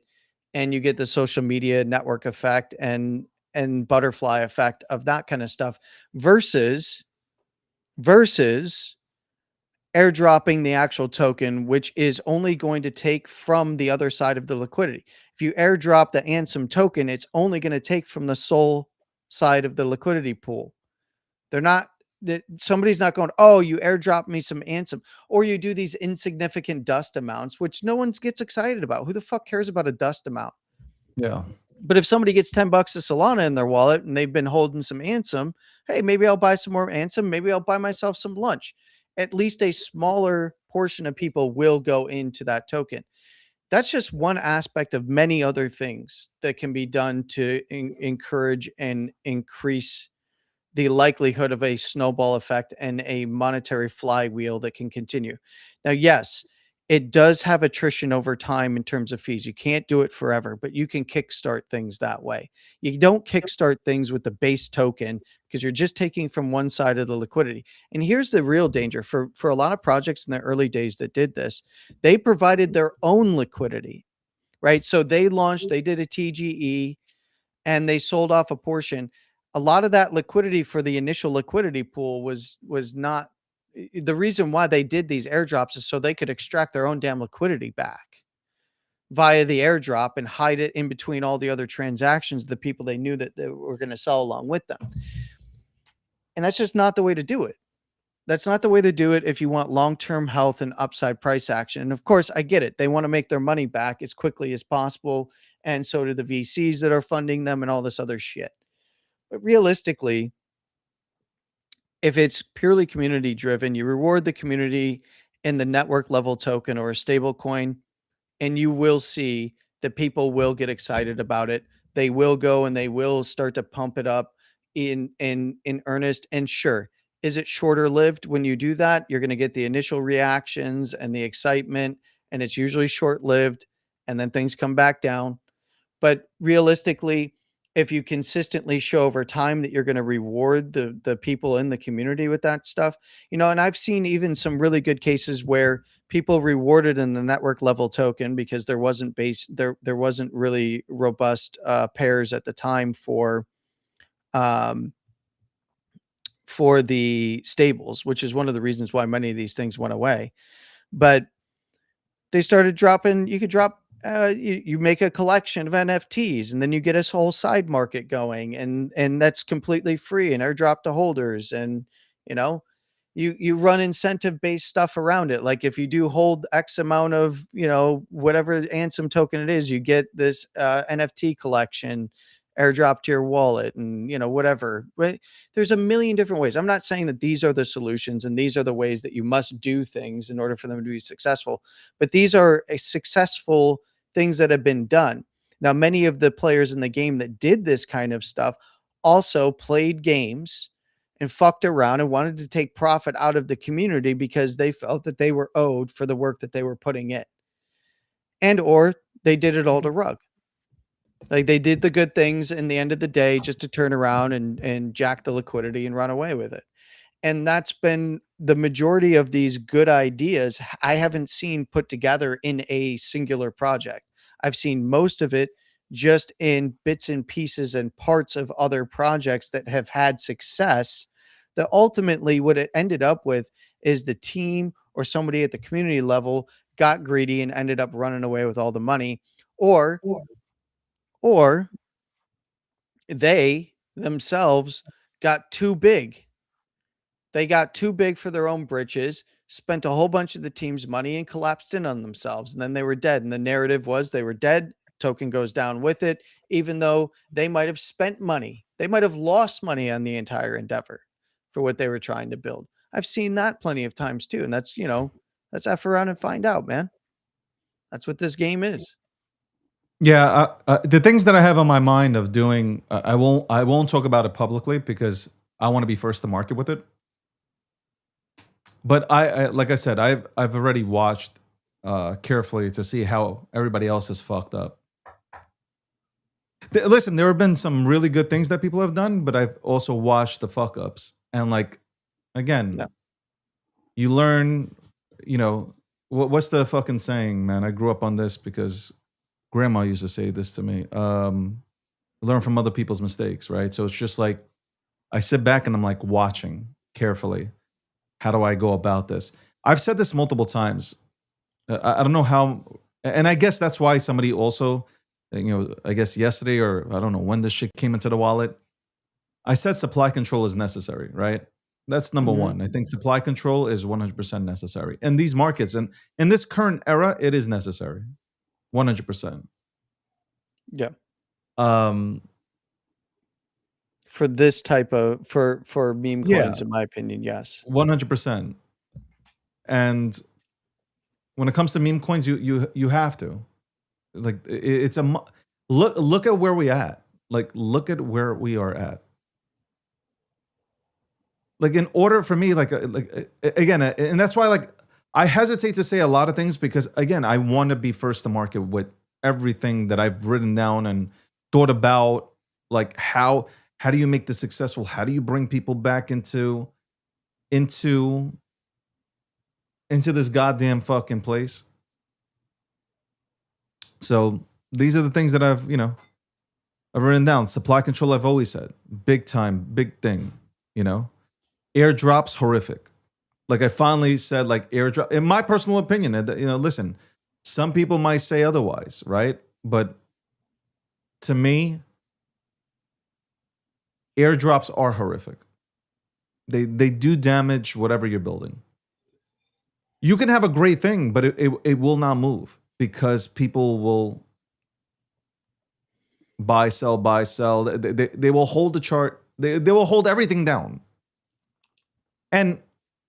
and you get the social media network effect and butterfly effect of that kind of stuff versus airdropping the actual token, which is only going to take from the other side of the liquidity. If you airdrop the Ansem token, it's only going to take from the Sol side of the liquidity pool. They're not somebody's not going, "Oh, you airdrop me some Ansem," or you do these insignificant dust amounts, which no one gets excited about. Who the fuck cares about a dust amount? Yeah. But if somebody gets $10 of Solana in their wallet and they've been holding some Ansem, hey, maybe I'll buy some more Ansem. Maybe I'll buy myself some lunch. At least a smaller portion of people will go into that token. That's just one aspect of many other things that can be done to encourage and increase the likelihood of a snowball effect and a monetary flywheel that can continue. Now, yes, it does have attrition over time in terms of fees. You can't do it forever, but you can kickstart things that way. You don't kickstart things with the base token because you're just taking from one side of the liquidity. And here's the real danger for a lot of projects in the early days that did this. They provided their own liquidity, right? So they did a TGE and they sold off a portion. A lot of that liquidity for the initial liquidity pool was not the reason why they did these airdrops is so they could extract their own damn liquidity back via the airdrop and hide it in between all the other transactions, the people they knew that they were going to sell along with them. And that's just not the way to do it. That's not the way to do it if you want long-term health and upside price action. And of course, I get it. They want to make their money back as quickly as possible. And so do the VCs that are funding them and all this other shit. But realistically, if it's purely community driven, you reward the community in the network level token or a stable coin, and you will see that people will get excited about it. They will go and they will start to pump it up in earnest. And sure, is it shorter lived when you do that? You're going to get the initial reactions and the excitement, and it's usually short lived, and then things come back down. But realistically, if you consistently show over time that you're going to reward the people in the community with that stuff, and I've seen even some really good cases where people rewarded in the network level token because there wasn't really robust pairs at the time um, for the stables, which is one of the reasons why many of these things went away. But they started dropping, you could drop, you make a collection of NFTs and then you get a whole side market going and that's completely free and airdrop to holders. And, you run incentive based stuff around it. Like if you do hold X amount of, whatever Ansem token it is, you get this NFT collection airdrop to your wallet and, whatever. But there's a million different ways. I'm not saying that these are the solutions and these are the ways that you must do things in order for them to be successful, but these are a successful things that have been done. Now, many of the players in the game that did this kind of stuff also played games and fucked around and wanted to take profit out of the community because they felt that they were owed for the work that they were putting in. And or they did it all to rug. Like they did the good things in the end of the day just to turn around and jack the liquidity and run away with it. And that's been the majority of these good ideas I haven't seen put together in a singular project. I've seen most of it just in bits and pieces and parts of other projects that have had success, that ultimately what it ended up with is the team or somebody at the community level got greedy and ended up running away with all the money, or they themselves got too big. They got too big for their own britches, spent a whole bunch of the team's money and collapsed in on themselves. And then they were dead. And the narrative was they were dead. Token goes down with it, even though they might have spent money. They might have lost money on the entire endeavor for what they were trying to build. I've seen that plenty of times too. And that's, let's F around and find out, man. That's what this game is. Yeah, the things that I have on my mind of doing, I won't talk about it publicly because I want to be first to market with it. But I like I said, I've already watched carefully to see how everybody else is fucked up. Listen, there have been some really good things that people have done, but I've also watched the fuck ups. And again, you learn, what's the fucking saying, man? I grew up on this because grandma used to say this to me. Learn from other people's mistakes, right? So it's just like I sit back and I'm like watching carefully. How do I go about this? I've said this multiple times. I don't know how, and I guess that's why somebody also, I guess yesterday or I don't know when this shit came into the wallet. I said supply control is necessary, right? That's number Mhm. one. I think supply control is 100% necessary. In these markets and in this current era, it is necessary. 100%. Yeah. Um, For this type of for meme yeah, coins, in my opinion, yes. 100%. And when it comes to meme coins, you have to. Like it's look at where we at. Like look at where we are at. Like in order for me, again, and that's why like I hesitate to say a lot of things because again, I want to be first to market with everything that I've written down and thought about. Like how do you make this successful? How do you bring people back into this goddamn fucking place? So these are the things that I've written down. Supply control, I've always said, big time, big thing. Airdrops, horrific. Like I finally said, like airdrop. In my personal opinion, listen, some people might say otherwise, right? But to me, airdrops are horrific. They do damage whatever you're building. You can have a great thing, but it will not move because people will buy, sell, buy, sell. They will hold the chart. They will hold everything down. And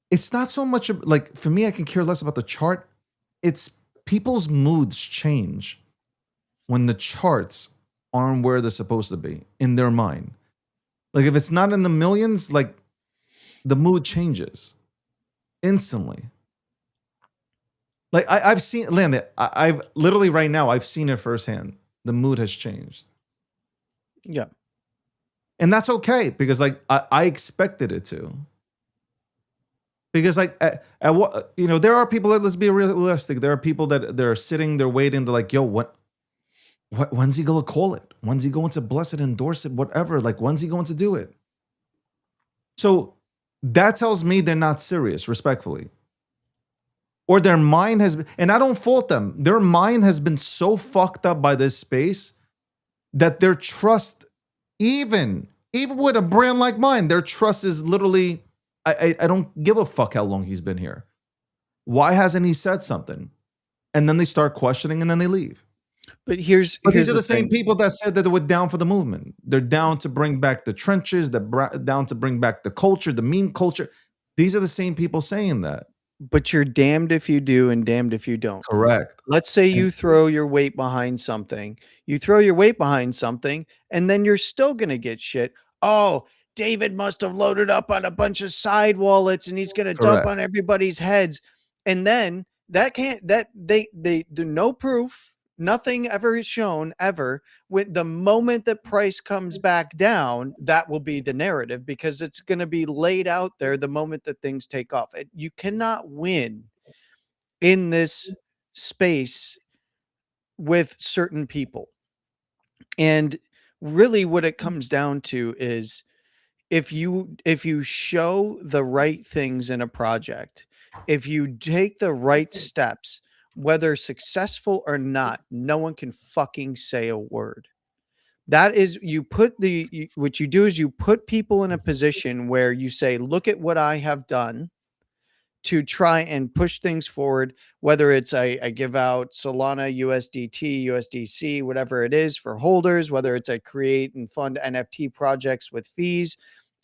it's not so much like for me, I can care less about the chart. It's people's moods change when the charts aren't where they're supposed to be in their mind. Like if it's not in the millions, like the mood changes instantly. Like I've seen Landon, I've literally right now, I've seen it firsthand. The mood has changed. Yeah. And that's okay because like I expected it to. Because like at what there are people that, let's be realistic. There are people that they're sitting, they're waiting. They're like, yo, when's he gonna call it? When's he going to bless it, endorse it, whatever? Like, when's he going to do it? So that tells me they're not serious, respectfully. Or their mind has been, and I don't fault them. Their mind has been so fucked up by this space that their trust, even with a brand like mine, their trust is literally, I don't give a fuck how long he's been here. Why hasn't he said something? And then they start questioning and then they leave. But here's these are the thing. same people that said that they were down for the movement. They're down to bring back the trenches, down to bring back the culture, the meme culture. These are the same people saying that. But you're damned if you do and damned if you don't. Correct. Let's say you throw your weight behind something. You throw your weight behind something, and then you're still going to get shit. Oh, David must have loaded up on a bunch of side wallets and he's going to dump Correct. on everybody's heads. And then they do no proof, nothing ever is shown ever. With the moment that price comes back down, that will be the narrative because it's going to be laid out there the moment that things take off. You cannot win in this space with certain people. And really what it comes down to is if you show the right things in a project, if you take the right steps, whether successful or not, no one can fucking say a word. That is, what you do is you put people in a position where you say, look at what I have done to try and push things forward, whether it's I give out Solana, USDT, USDC, whatever it is for holders, whether it's I create and fund NFT projects with fees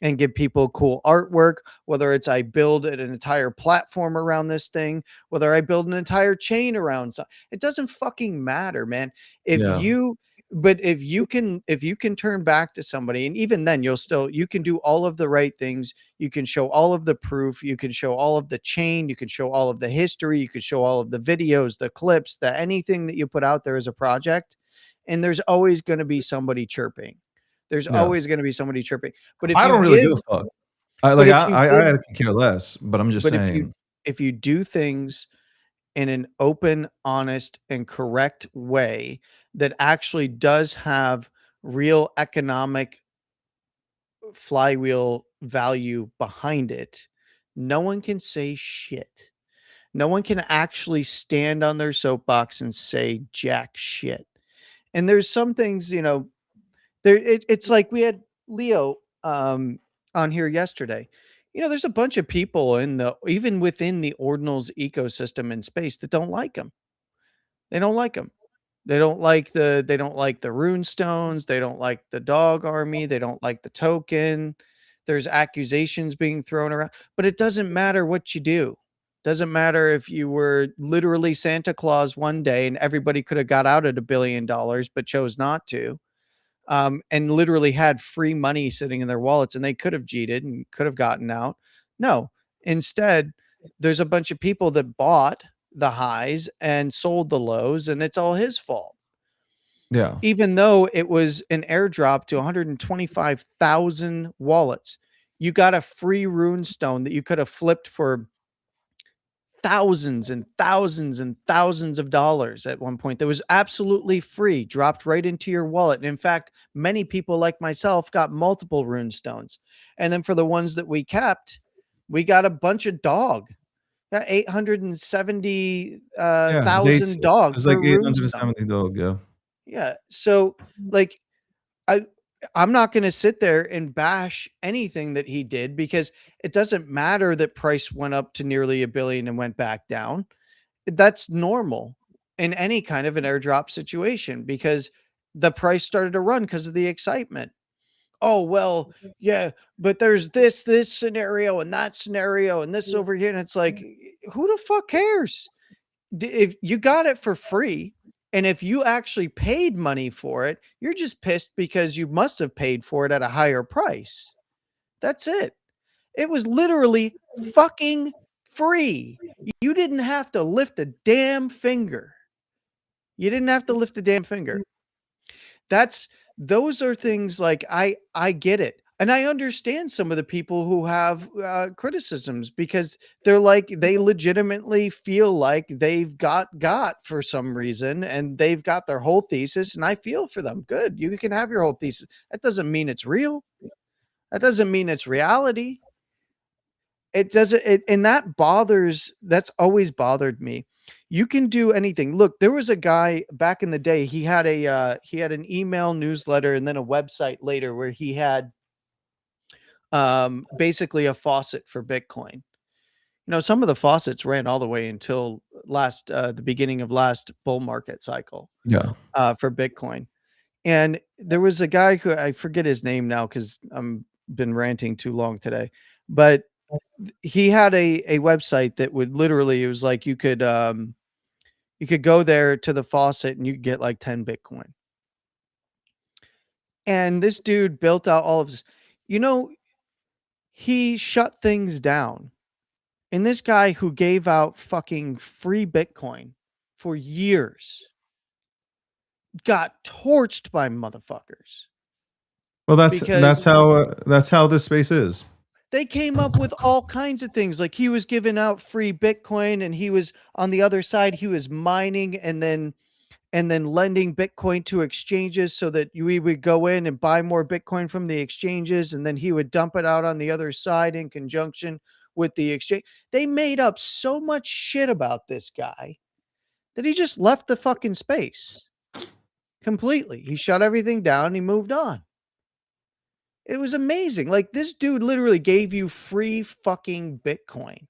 and give people cool artwork, whether it's I build an entire platform around this thing, whether I build an entire chain around something. It doesn't fucking matter, man. If you can turn back to somebody, and even then you can do all of the right things. You can show all of the proof, you can show all of the chain, you can show all of the history, you can show all of the videos, the clips, anything that you put out there as a project, and there's always going to be somebody chirping. There's always going to be somebody chirping. But if I don't really give a fuck. I could care less, but I'm just saying. If you do things in an open, honest, and correct way that actually does have real economic flywheel value behind it, no one can say shit. No one can actually stand on their soapbox and say jack shit. And there's some things, it's like we had Leo on here yesterday. There's a bunch of people even within the Ordinals ecosystem in space that don't like him. They don't like him. They don't like the rune stones, they don't like the dog army, they don't like the token. There's accusations being thrown around, but it doesn't matter what you do. Doesn't matter if you were literally Santa Claus one day and everybody could have got out at $1 billion but chose not to. And literally had free money sitting in their wallets and they could have cheated and could have gotten out. No, instead, there's a bunch of people that bought the highs and sold the lows, and it's all his fault. Yeah. Even though it was an airdrop to 125,000 wallets, you got a free rune stone that you could have flipped for thousands and thousands and thousands of dollars at one point that was absolutely free, dropped right into your wallet. And in fact, many people like myself got multiple rune stones. And then for the ones that we kept, we got a bunch of dog. Got 870 Yeah. thousand dog It's for like a rune stone. $870 dog. Yeah. Yeah. So like I'm not going to sit there and bash anything that he did because it doesn't matter that price went up to nearly $1 billion and went back down. That's normal in any kind of an airdrop situation because the price started to run because of the excitement. Oh, well, yeah, but there's this scenario and that scenario and this over here. And it's like, who the fuck cares? If you got it for free, and if you actually paid money for it, you're just pissed because you must have paid for it at a higher price. That's it. It was literally fucking free. You didn't have to lift a damn finger. You didn't have to lift a damn finger. Those are things like I get it. And I understand some of the people who have criticisms because they're like, they legitimately feel like they've got for some reason and they've got their whole thesis. And I feel for them. Good. You can have your whole thesis. That doesn't mean it's real. That doesn't mean it's reality. It doesn't. And that's always bothered me. You can do anything. Look, there was a guy back in the day. He had an email newsletter and then a website later where he had basically a faucet for Bitcoin. Some of the faucets ran all the way until the beginning of last bull market cycle. Yeah. For Bitcoin. And there was a guy who I forget his name now because I'm been ranting too long today, but he had a website that would literally, it was like you could go there to the faucet and you could get like 10 Bitcoin. And this dude built out all of this. He shut things down. And this guy who gave out fucking free Bitcoin for years got torched by motherfuckers. Well, that's how this space is. They came up with all kinds of things. Like he was giving out free Bitcoin and he was on the other side, he was mining and then lending Bitcoin to exchanges so that we would go in and buy more Bitcoin from the exchanges. And then he would dump it out on the other side in conjunction with the exchange. They made up so much shit about this guy that he just left the fucking space completely. He shut everything down. He moved on. It was amazing. Like this dude literally gave you free fucking Bitcoin.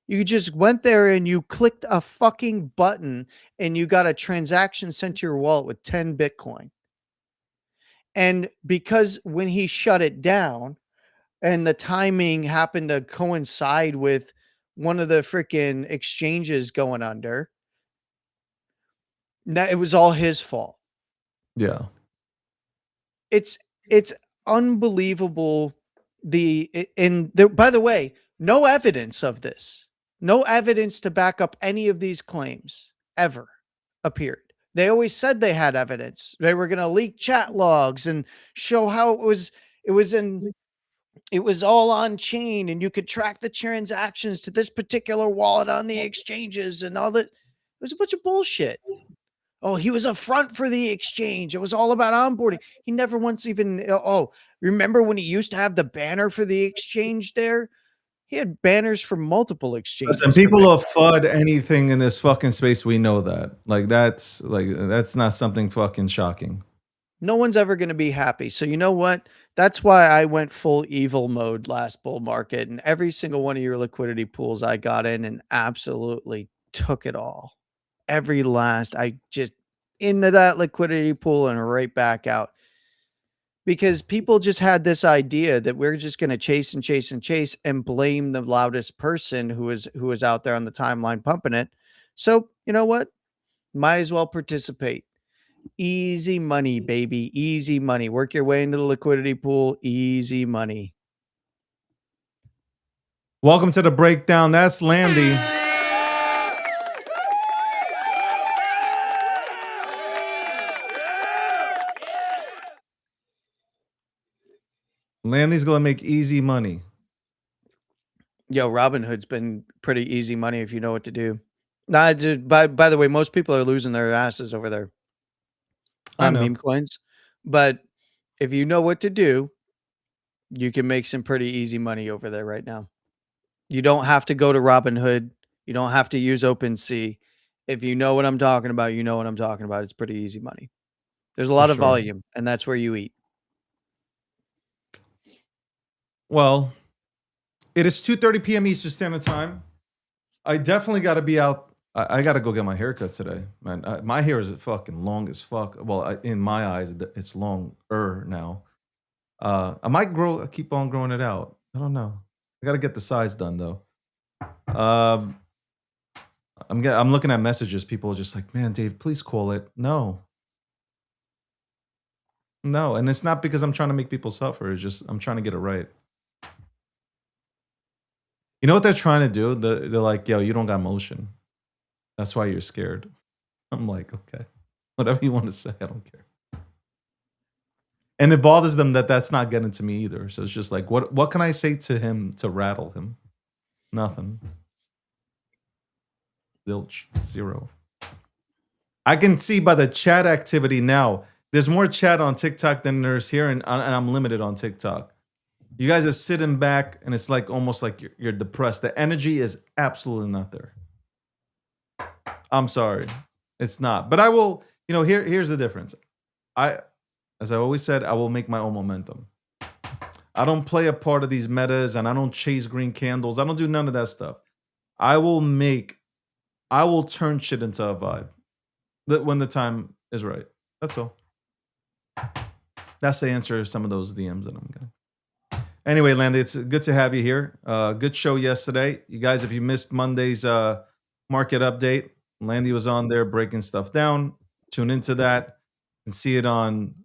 You just went there and you clicked a fucking button and you got a transaction sent to your wallet with 10 Bitcoin. And because when he shut it down and the timing happened to coincide with one of the freaking exchanges going under, that it was all his fault. Yeah. It's unbelievable. By the way, no evidence of this. No evidence to back up any of these claims ever appeared. They always said they had evidence. They were going to leak chat logs and show how it was all on chain and you could track the transactions to this particular wallet on the exchanges and all that. It was a bunch of bullshit. Oh, he was a front for the exchange. It was all about onboarding. He never once even, remember when he used to have the banner for the exchange there? He had banners for multiple exchanges. Listen, people will FUD anything in this fucking space. We know that. That's not something fucking shocking. No one's ever going to be happy. So you know what? That's why I went full evil mode last bull market, and every single one of your liquidity pools I got in and absolutely took it all. Every last, I just into that liquidity pool and right back out. Because people just had this idea that we're just going to chase and chase and chase and blame the loudest person who is out there on the timeline pumping it. So you know what? Might as well participate. Easy money, baby. Easy money. Work your way into the liquidity pool. Easy money. Welcome to the breakdown. That's Landy. Landy's gonna make easy money. Yo, Robinhood's been pretty easy money if you know what to do. Nah, by the way, most people are losing their asses over there on meme coins. But if you know what to do, you can make some pretty easy money over there right now. You don't have to go to Robinhood. You don't have to use OpenSea. If you know what I'm talking about, you know what I'm talking about. It's pretty easy money. There's a lot of volume, and that's where you eat. Well, it is 2:30 p.m. Eastern Standard Time. I definitely got to be out. I got to go get my haircut today, man. My hair is fucking long as fuck. Well, in my eyes, it's longer now. I might keep on growing it out. I don't know. I got to get the size done though. I'm looking at messages. People are just like, man, Dave, please call it. No, and it's not because I'm trying to make people suffer. It's just I'm trying to get it right. You know what they're trying to do? They're like, yo, you don't got motion. That's why you're scared. I'm like, okay, whatever you want to say, I don't care. And it bothers them that that's not getting to me either. So it's just like, what can I say to him to rattle him? Nothing. Zilch. Zero. I can see by the chat activity now, there's more chat on TikTok than there's here, and I'm limited on TikTok. You guys are sitting back, and it's like almost like you're depressed. The energy is absolutely not there. I'm sorry. It's not. But I will, here's the difference. As I always said, I will make my own momentum. I don't play a part of these metas, and I don't chase green candles. I don't do none of that stuff. I will turn shit into a vibe when the time is right. That's all. That's the answer to some of those DMs that I'm getting. Anyway, Landy, it's good to have you here. Good show yesterday. You guys, if you missed Monday's market update, Landy was on there breaking stuff down. Tune into that and see it on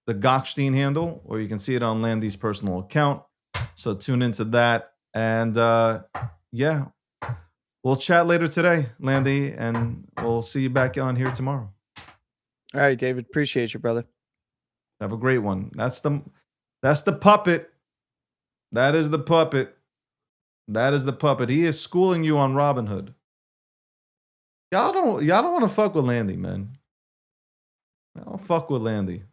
the Gochstein handle, or you can see it on Landy's personal account. So tune into that. And yeah, we'll chat later today, Landy, and we'll see you back on here tomorrow. All right, David. Appreciate you, brother. Have a great one. That's the puppet. That is the puppet. That is the puppet. He is schooling you on Robinhood. Y'all don't want to fuck with Landy, man. I don't fuck with Landy.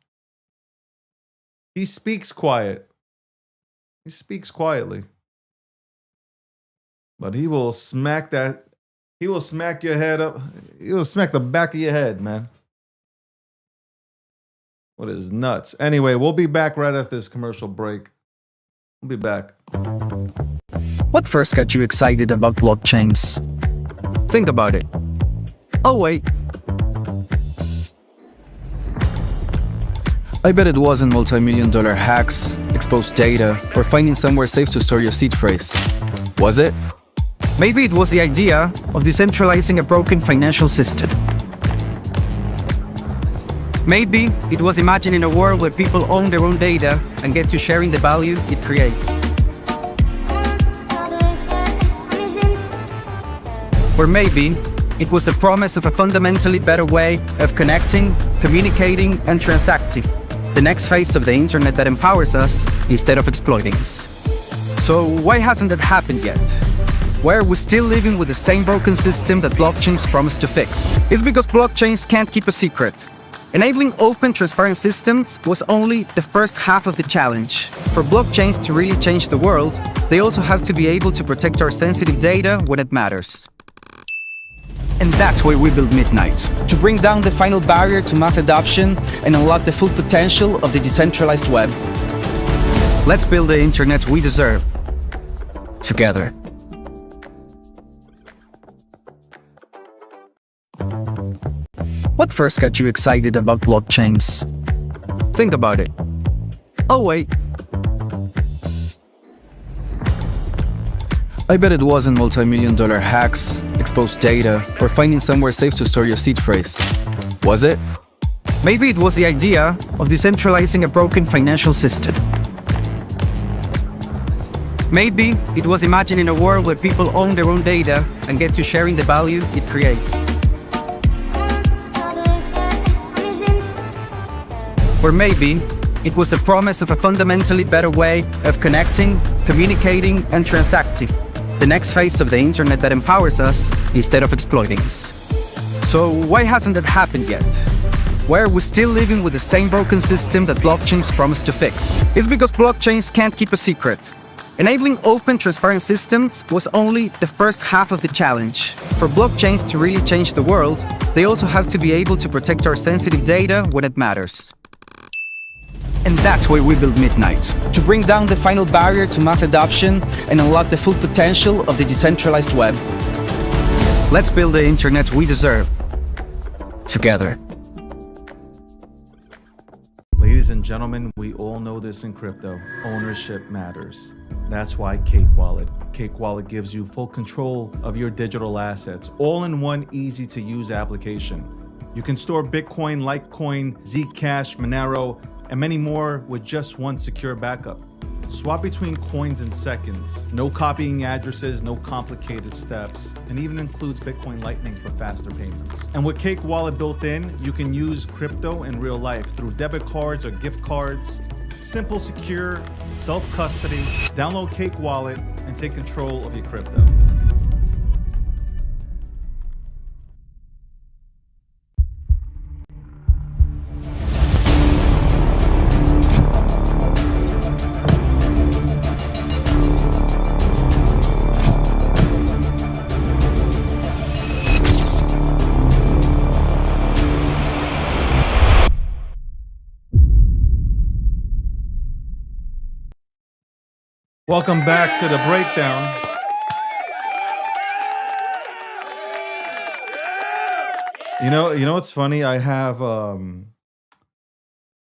He speaks quiet. He speaks quietly. But he will smack that. He will smack your head up. He will smack the back of your head, man. What is nuts? Anyway, we'll be back right after this commercial break. We'll be back. What first got you excited about blockchains? Think about it. Oh, wait. I bet it wasn't multi-million-dollar hacks, exposed data, or finding somewhere safe to store your seed phrase. Was it? Maybe it was the idea of decentralizing a broken financial system. Maybe it was imagining a world where people own their own data and get to sharing the value it creates. Or maybe it was the promise of a fundamentally better way of connecting, communicating, and transacting. The next phase of the internet that empowers us instead of exploiting us. So why hasn't that happened yet? Why are we still living with the same broken system that blockchains promise to fix? It's because blockchains can't keep a secret. Enabling open, transparent systems was only the first half of the challenge. For blockchains to really change the world, they also have to be able to protect our sensitive data when it matters. And that's why we built Midnight, to bring down the final barrier to mass adoption and unlock the full potential of the decentralized web. Let's build the internet we deserve, together. What first got you excited about blockchains? Think about it. Oh wait. I bet it wasn't multi-million-dollar hacks, exposed data, or finding somewhere safe to store your seed phrase. Was it? Maybe it was the idea of decentralizing a broken financial system. Maybe it was imagining a world where people own their own data and get to sharing the value it creates. Or maybe it was the promise of a fundamentally better way of connecting, communicating, and transacting. The next phase of the internet that empowers us instead of exploiting us. So why hasn't that happened yet? Why are we still living with the same broken system that blockchains promise to fix? It's because blockchains can't keep a secret. Enabling open, transparent systems was only the first half of the challenge. For blockchains to really change the world, they also have to be able to protect our sensitive data when it matters. And that's why we built Midnight, to bring down the final barrier to mass adoption and unlock the full potential of the decentralized web. Let's build the internet we deserve, together. Ladies and gentlemen, we all know this in crypto. Ownership matters. That's why Cake Wallet. Cake Wallet gives you full control of your digital assets, all in one easy-to-use application. You can store Bitcoin, Litecoin, Zcash, Monero, and many more with just one secure backup. Swap between coins in seconds. No copying addresses, no complicated steps, and even includes Bitcoin Lightning for faster payments. And with Cake Wallet built in, you can use crypto in real life through debit cards or gift cards. Simple, secure, self-custody. Download Cake Wallet and take control of your crypto. Welcome back to the breakdown. You know what's funny? I have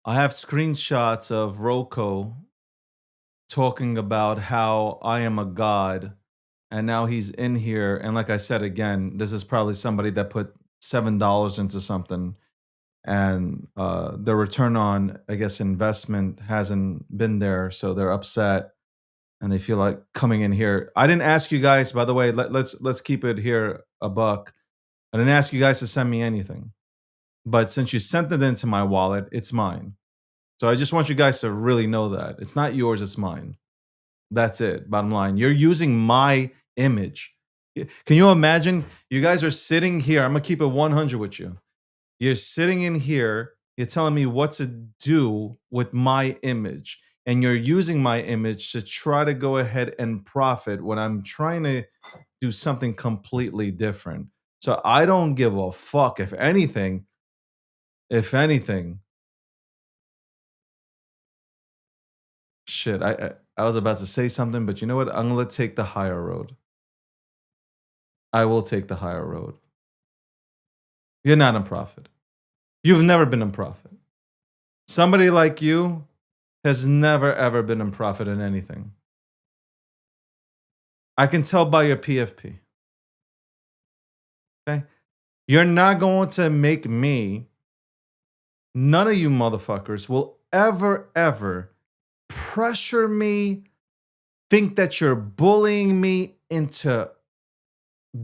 screenshots of Roko talking about how I am a god, and now he's in here. And like I said again, this is probably somebody that put $7 into something, and the return on, I guess, investment hasn't been there, so they're upset. And they feel like coming in here. I didn't ask you guys, by the way, let's keep it here a buck. I didn't ask you guys to send me anything. But since you sent it into my wallet, it's mine. So I just want you guys to really know that. It's not yours, it's mine. That's it, bottom line. You're using my image. Can you imagine? You guys are sitting here. I'm going to keep it 100 with you. You're sitting in here. You're telling me what to do with my image. And you're using my image to try to go ahead and profit when I'm trying to do something completely different. So I don't give a fuck. If anything, shit, I was about to say something, but you know what? I'm going to take the higher road. I will take the higher road. You're not a prophet. You've never been a prophet. Somebody like you has never, ever been in profit in anything. I can tell by your PFP. Okay? You're not going to make me, none of you motherfuckers will ever pressure me, think that you're bullying me into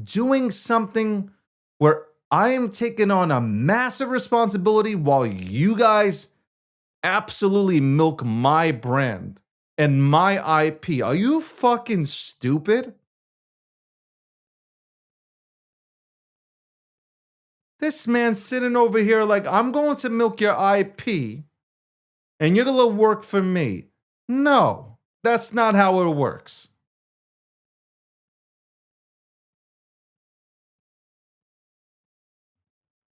doing something where I am taking on a massive responsibility while you guys absolutely milk my brand and my IP. Are you fucking stupid? This man sitting over here like, I'm going to milk your IP and you're going to work for me. No, that's not how it works.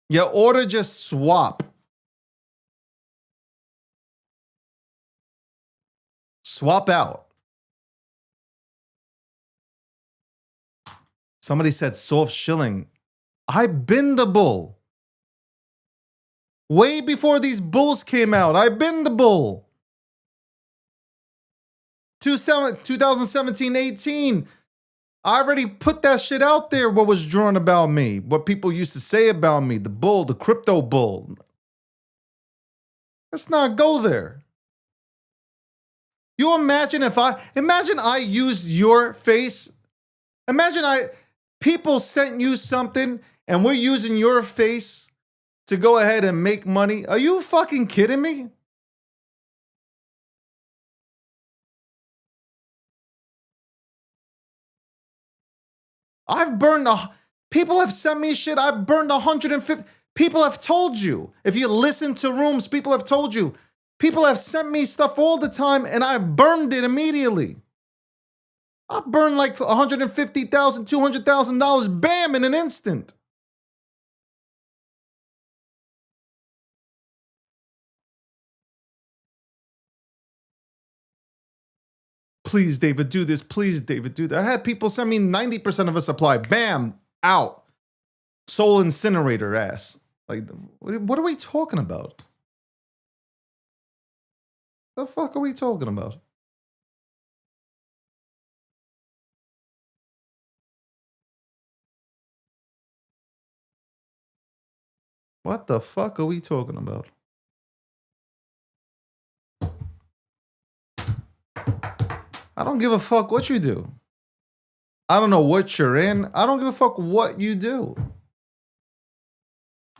You ought to just swap. Swap out. Somebody said soft shilling. I've been the bull. Way before these bulls came out, I've been the bull. 2017, 18. I already put that shit out there, what was drawn about me, what people used to say about me, the bull, the crypto bull. Let's not go there. You imagine I used your face. Imagine people sent you something and we're using your face to go ahead and make money. Are you fucking kidding me? People have sent me shit. I've burned 150. People have told you. If you listen to rooms, people have told you. People have sent me stuff all the time and I burned it immediately. I burned like $150,000, $200,000, bam, in an instant. Please, David, do this. Please, David, do that. I had people send me 90% of a supply. Bam, out. Soul incinerator ass. Like, what are we talking about? The fuck are we talking about? What the fuck are we talking about? I don't give a fuck what you do. I don't know what you're in. I don't give a fuck what you do.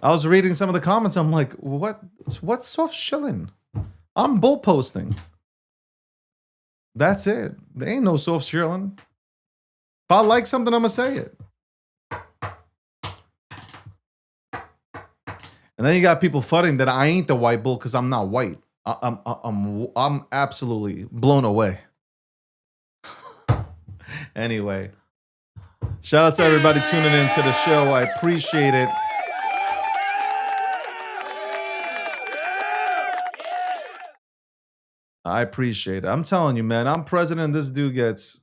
I was reading some of the comments. I'm like, what's soft shilling? I'm bull posting. That's it. There ain't no soft shilling. If I like something, I'm gonna say it. And then you got people fudding that I ain't the white bull because I'm not white. I'm absolutely blown away. Anyway, shout out to everybody tuning in to the show. I appreciate it. I appreciate it. I'm telling you, man, I'm president. This dude gets...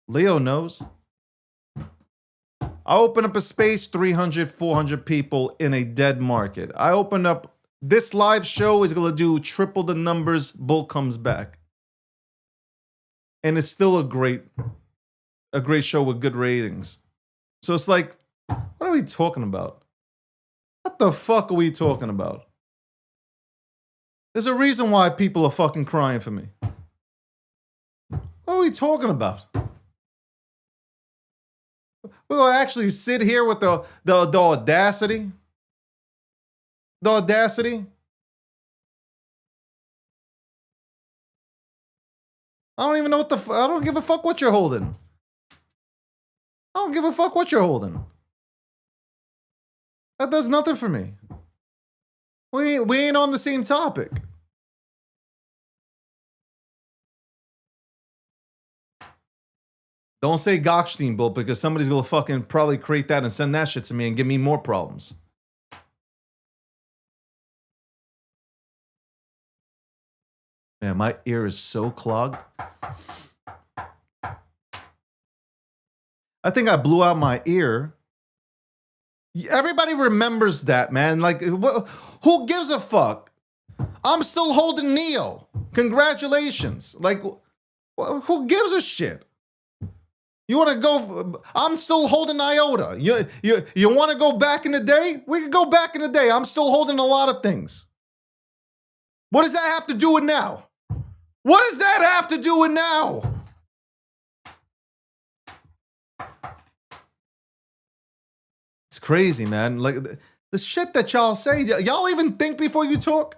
Leo knows. I open up a space, 300, 400 people in a dead market. I open up... This live show is going to do triple the numbers. Bull comes back. And it's still a great show with good ratings. So it's like, what are we talking about? What the fuck are we talking about? There's a reason why people are fucking crying for me. What are we talking about? We're going to actually sit here with the audacity. The audacity. I don't even know what I don't give a fuck what you're holding. I don't give a fuck what you're holding. That does nothing for me. We ain't on the same topic. Don't say Gochstein bull because somebody's gonna fucking probably create that and send that shit to me and give me more problems. Man, my ear is so clogged. I think I blew out my ear. Everybody remembers that, man. Like, who gives a fuck? I'm still holding Neo. Congratulations. Like, who gives a shit? You want to go? I'm still holding IOTA. You want to go back in the day? We can go back in the day. I'm still holding a lot of things. What does that have to do with now? What does that have to do with now? It's crazy, man. Like the shit that y'all say. Y'all even think before you talk?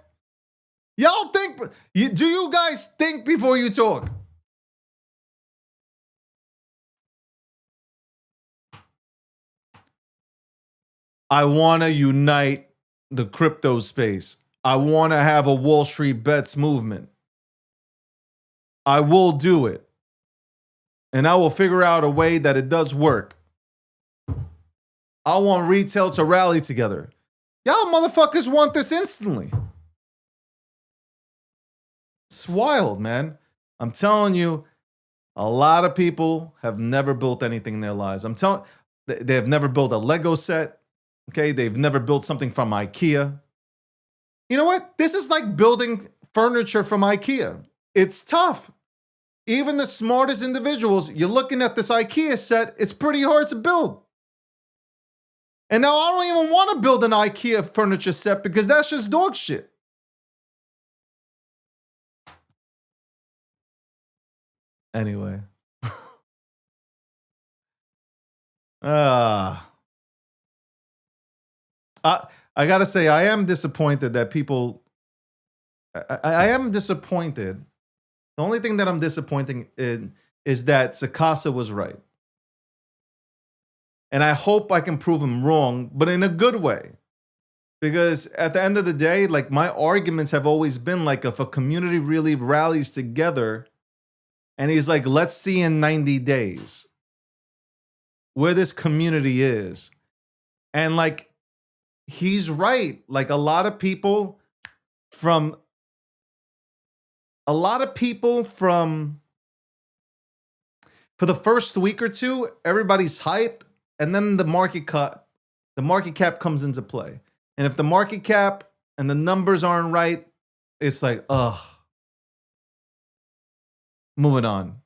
Y'all think? Do you guys think before you talk? I want to unite the crypto space. I want to have a Wall Street Bets movement. I will do it. And I will figure out a way that it does work. I want retail to rally together. Y'all motherfuckers want this instantly. It's wild, man. I'm telling you, a lot of people have never built anything in their lives. I'm telling they have never built a Lego set. Okay, they've never built something from IKEA. You know what? This is like building furniture from IKEA. It's tough. Even the smartest individuals, you're looking at this IKEA set, it's pretty hard to build. And now I don't even want to build an IKEA furniture set because that's just dog shit. Anyway. I gotta say, I am disappointed that people. I am disappointed. The only thing that I'm disappointed in is that Sakasa was right. And I hope I can prove him wrong, but in a good way. Because at the end of the day, like, my arguments have always been like, if a community really rallies together and he's like, let's see in 90 days where this community is. And like, he's right. Like, for the first week or two, everybody's hyped, and then the market cap comes into play. And if the market cap and the numbers aren't right, it's like, ugh. Moving on.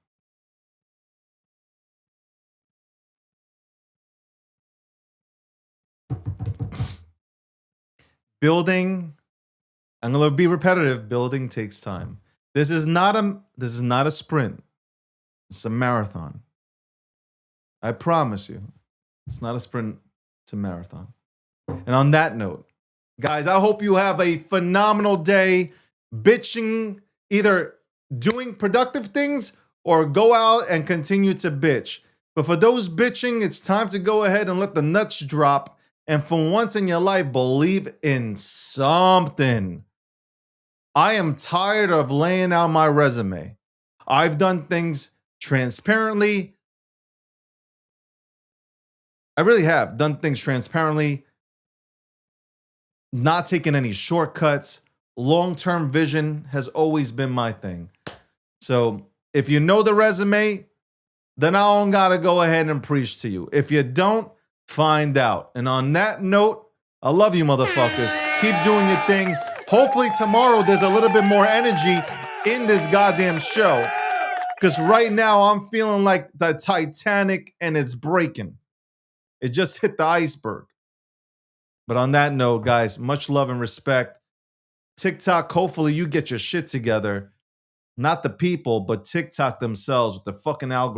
Building, I'm going to be repetitive, building takes time. This is not a sprint. It's a marathon. I promise you. It's not a sprint, it's a marathon. And on that note, guys, I hope you have a phenomenal day bitching, either doing productive things or go out and continue to bitch. But for those bitching, it's time to go ahead and let the nuts drop. And for once in your life, believe in something. I am tired of laying out my resume. I've done things transparently. I really have done things transparently, not taking any shortcuts. Long-term vision has always been my thing. So if you know the resume, then I don't gotta go ahead and preach to you. If you don't, find out. And on that note, I love you motherfuckers. Keep doing your thing. Hopefully tomorrow there's a little bit more energy in this goddamn show. Because right now I'm feeling like the Titanic and it's breaking. It just hit the iceberg. But on that note, guys, much love and respect. TikTok, hopefully you get your shit together. Not the people, but TikTok themselves with the fucking algorithm.